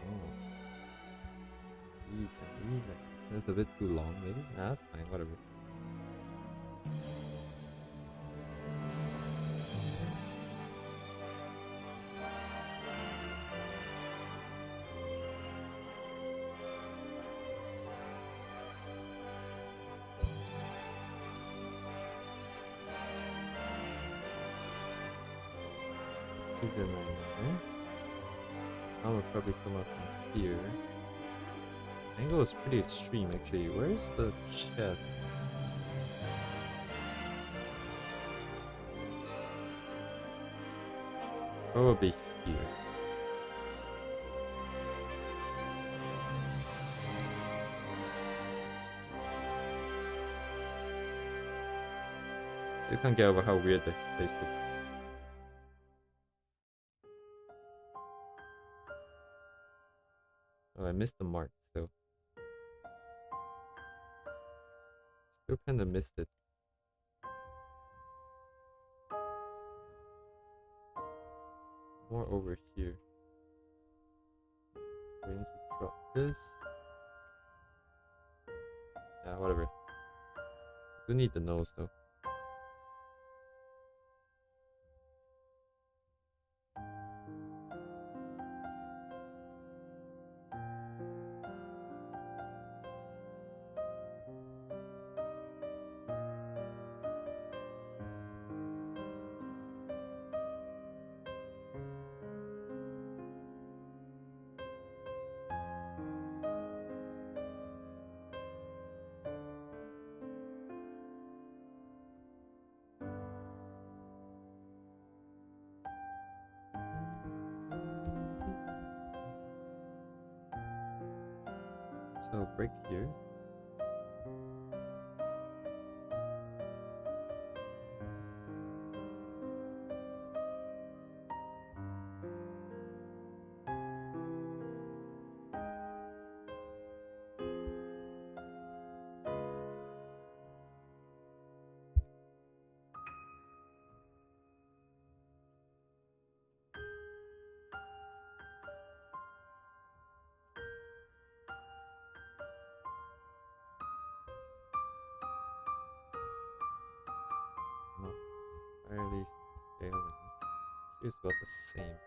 Oh, easy. That's a bit too long, maybe. Nah, that's fine. Whatever. I will probably come up from here. Angle is pretty extreme, actually. Where's the chest? Probably here. Still can't get over how weird the place looks. Oh, I missed the mark still. Still kind of missed it. More over here. Going to drop this. Yeah, whatever. Do need the nose though. So break here. Not entirely failing. She's about the same.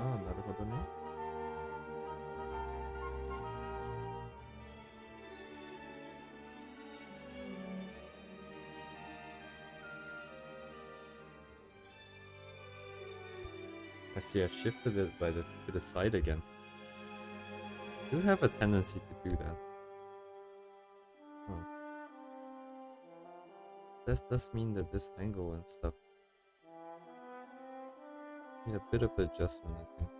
ああ、なるほどね。I see I shifted it to the side again. I do have a tendency to do that. Huh. This does mean that this angle and stuff need a bit of adjustment, I think.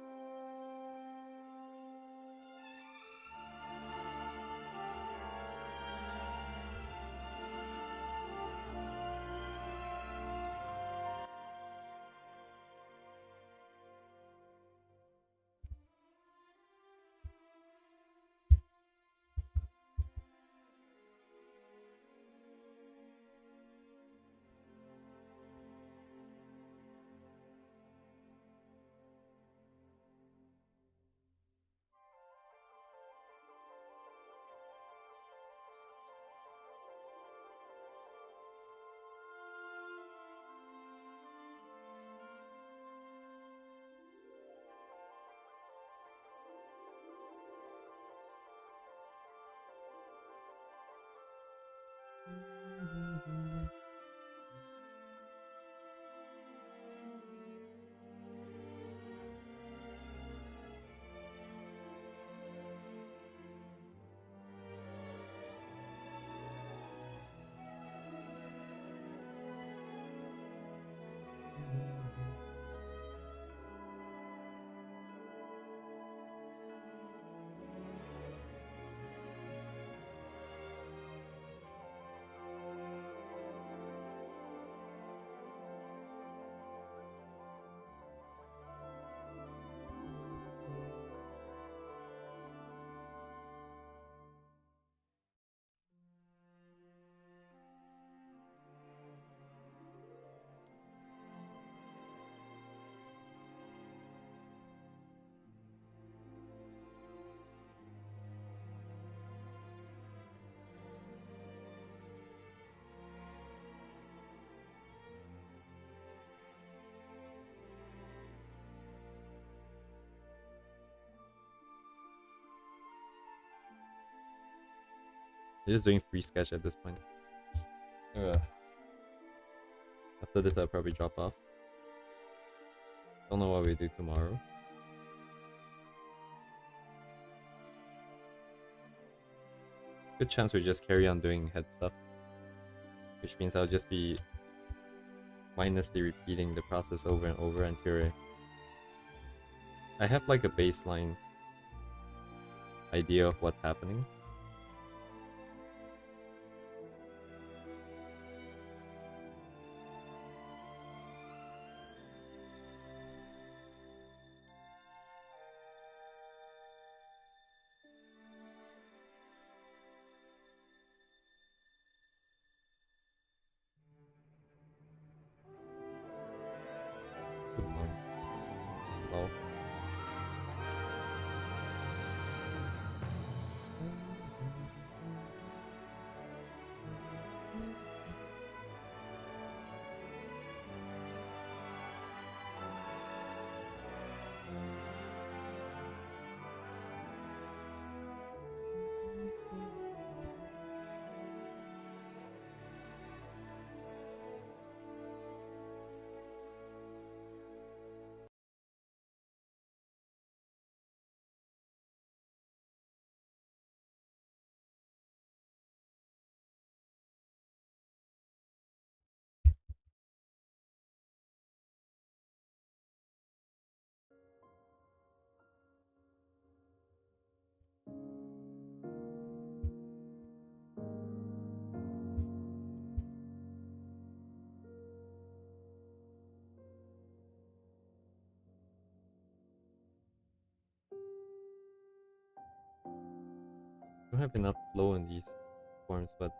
I'm just doing free sketch at this point. After this, I'll probably drop off. Don't know what we do tomorrow. Good chance we just carry on doing head stuff, which means I'll just be mindlessly repeating the process over and over until I have like a baseline idea of what's happening. Good morning. Hello. I don't have enough flow in these forms, but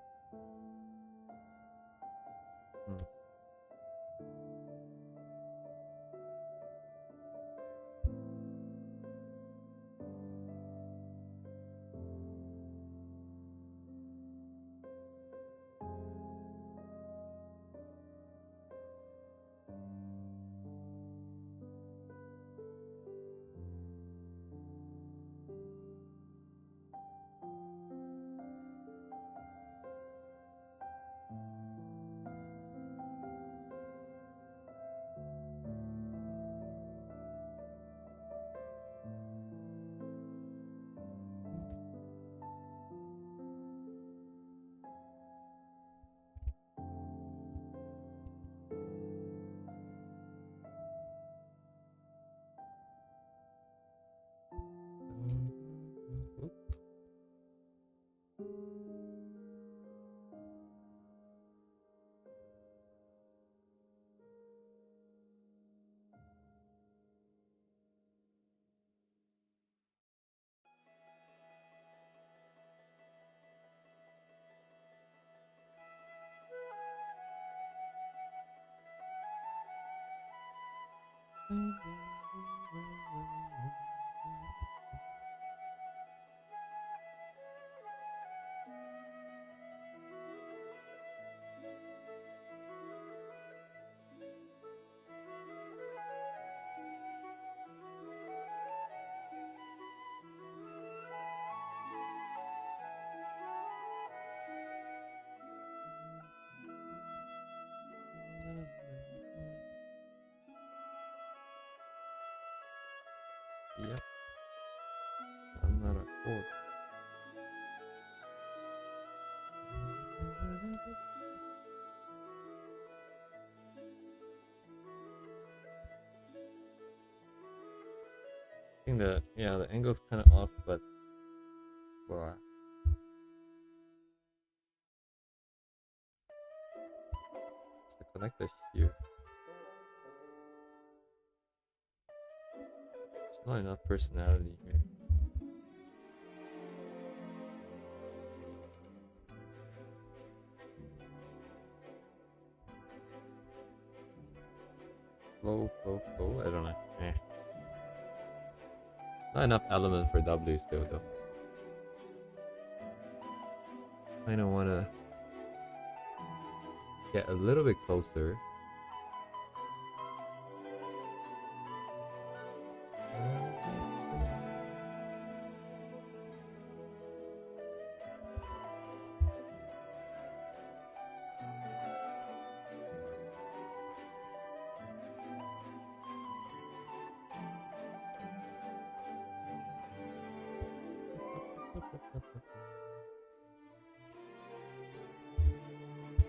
Yep. Another chord. I think the angle's kind of off, but well, it's the connector here. There's not enough personality here. Flow. I don't know. Not enough element for W still though. I don't wanna get a little bit closer.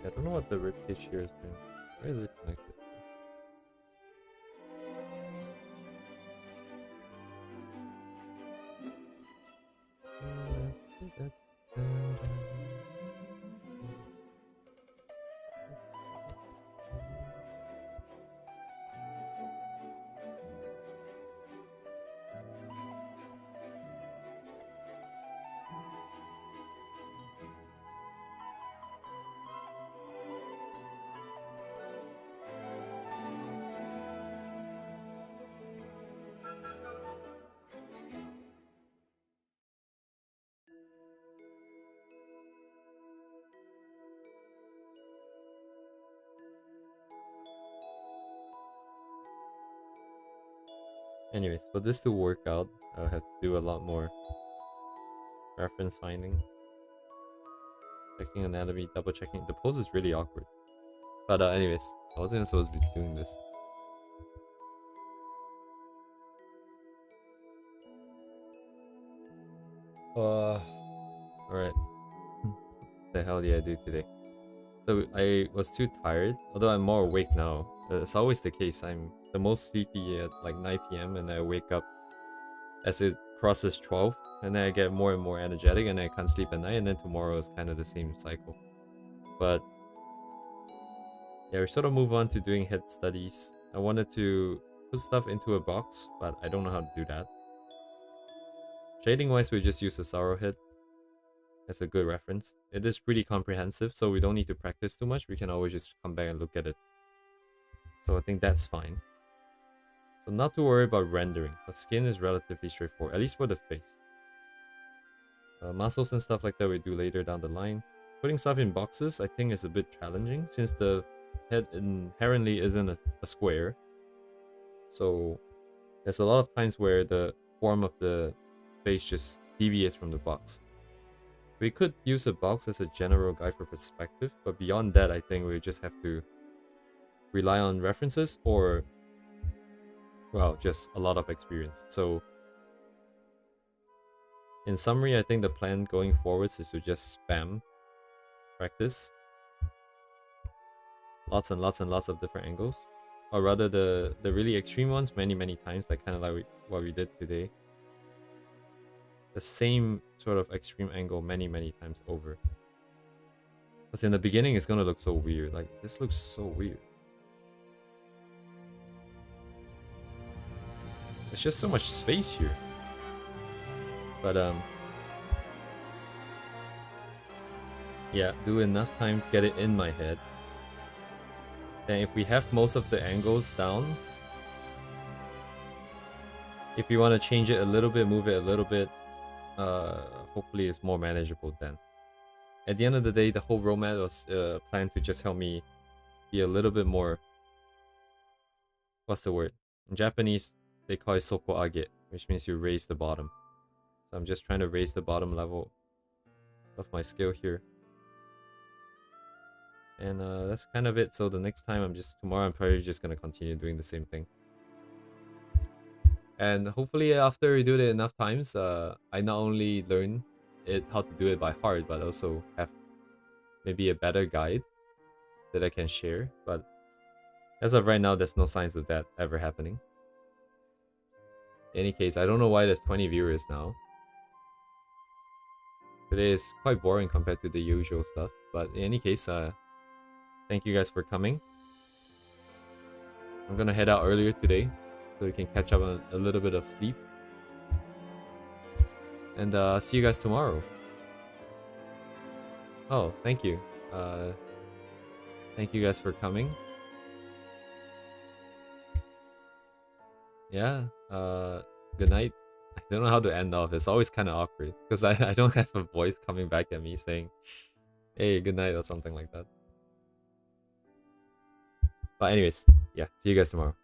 I don't know what the ribcage here is doing. Where is it connected? Anyways, for this to work out, I'll have to do a lot more reference finding. Checking anatomy, double checking. The pose is really awkward. But anyways, I wasn't even supposed to be doing this. Alright. What the hell did I do today? So I was too tired, although I'm more awake now. It's always the case. I'm the most sleepy at like 9 p.m. and I wake up as it crosses 12, and then I get more and more energetic and I can't sleep at night, and then tomorrow is kind of the same cycle. But yeah, we sort of move on to doing head studies. I wanted to put stuff into a box, but I don't know how to do that. Shading wise, we just use a Sorrow head as a good reference. It is pretty comprehensive, so we don't need to practice too much. We can always just come back and look at it. So I think that's fine. So not to worry about rendering. The skin is relatively straightforward, at least for the face. Muscles and stuff like that we do later down the line. Putting stuff in boxes I think is a bit challenging since the head inherently isn't a square. So there's a lot of times where the form of the face just deviates from the box. We could use a box as a general guide for perspective, but beyond that I think we just have to rely on references or, well, just a lot of experience. So in summary, I think the plan going forwards is to just spam practice lots and lots and lots of different angles, or rather the really extreme ones many times, like kind of like what we did today. The same sort of extreme angle many times over. Because in the beginning it's gonna look so weird. Like, this looks so weird. There's just so much space here. But yeah, do enough times, get it in my head. Then if we have most of the angles down, If you want to change it a little bit, move it a little bit, hopefully it's more manageable then. At the end of the day, the whole roadmap was planned to just help me be a little bit more, what's the word? In Japanese, they call it soko age, which means you raise the bottom. So I'm just trying to raise the bottom level of my skill here. And that's kind of it. So the next time tomorrow I'm probably just gonna continue doing the same thing. And hopefully after we do it enough times, I not only learn how to do it by heart, but also have maybe a better guide that I can share. But as of right now, there's no signs of that ever happening. In any case, I don't know why there's 20 viewers now. Today is quite boring compared to the usual stuff. But in any case, thank you guys for coming. I'm gonna head out earlier today so we can catch up on a little bit of sleep. And see you guys tomorrow. Oh, thank you. Thank you guys for coming. Yeah, good night. I don't know how to end off. It's always kind of awkward because I don't have a voice coming back at me saying, hey, good night or something like that. But anyways, yeah, see you guys tomorrow.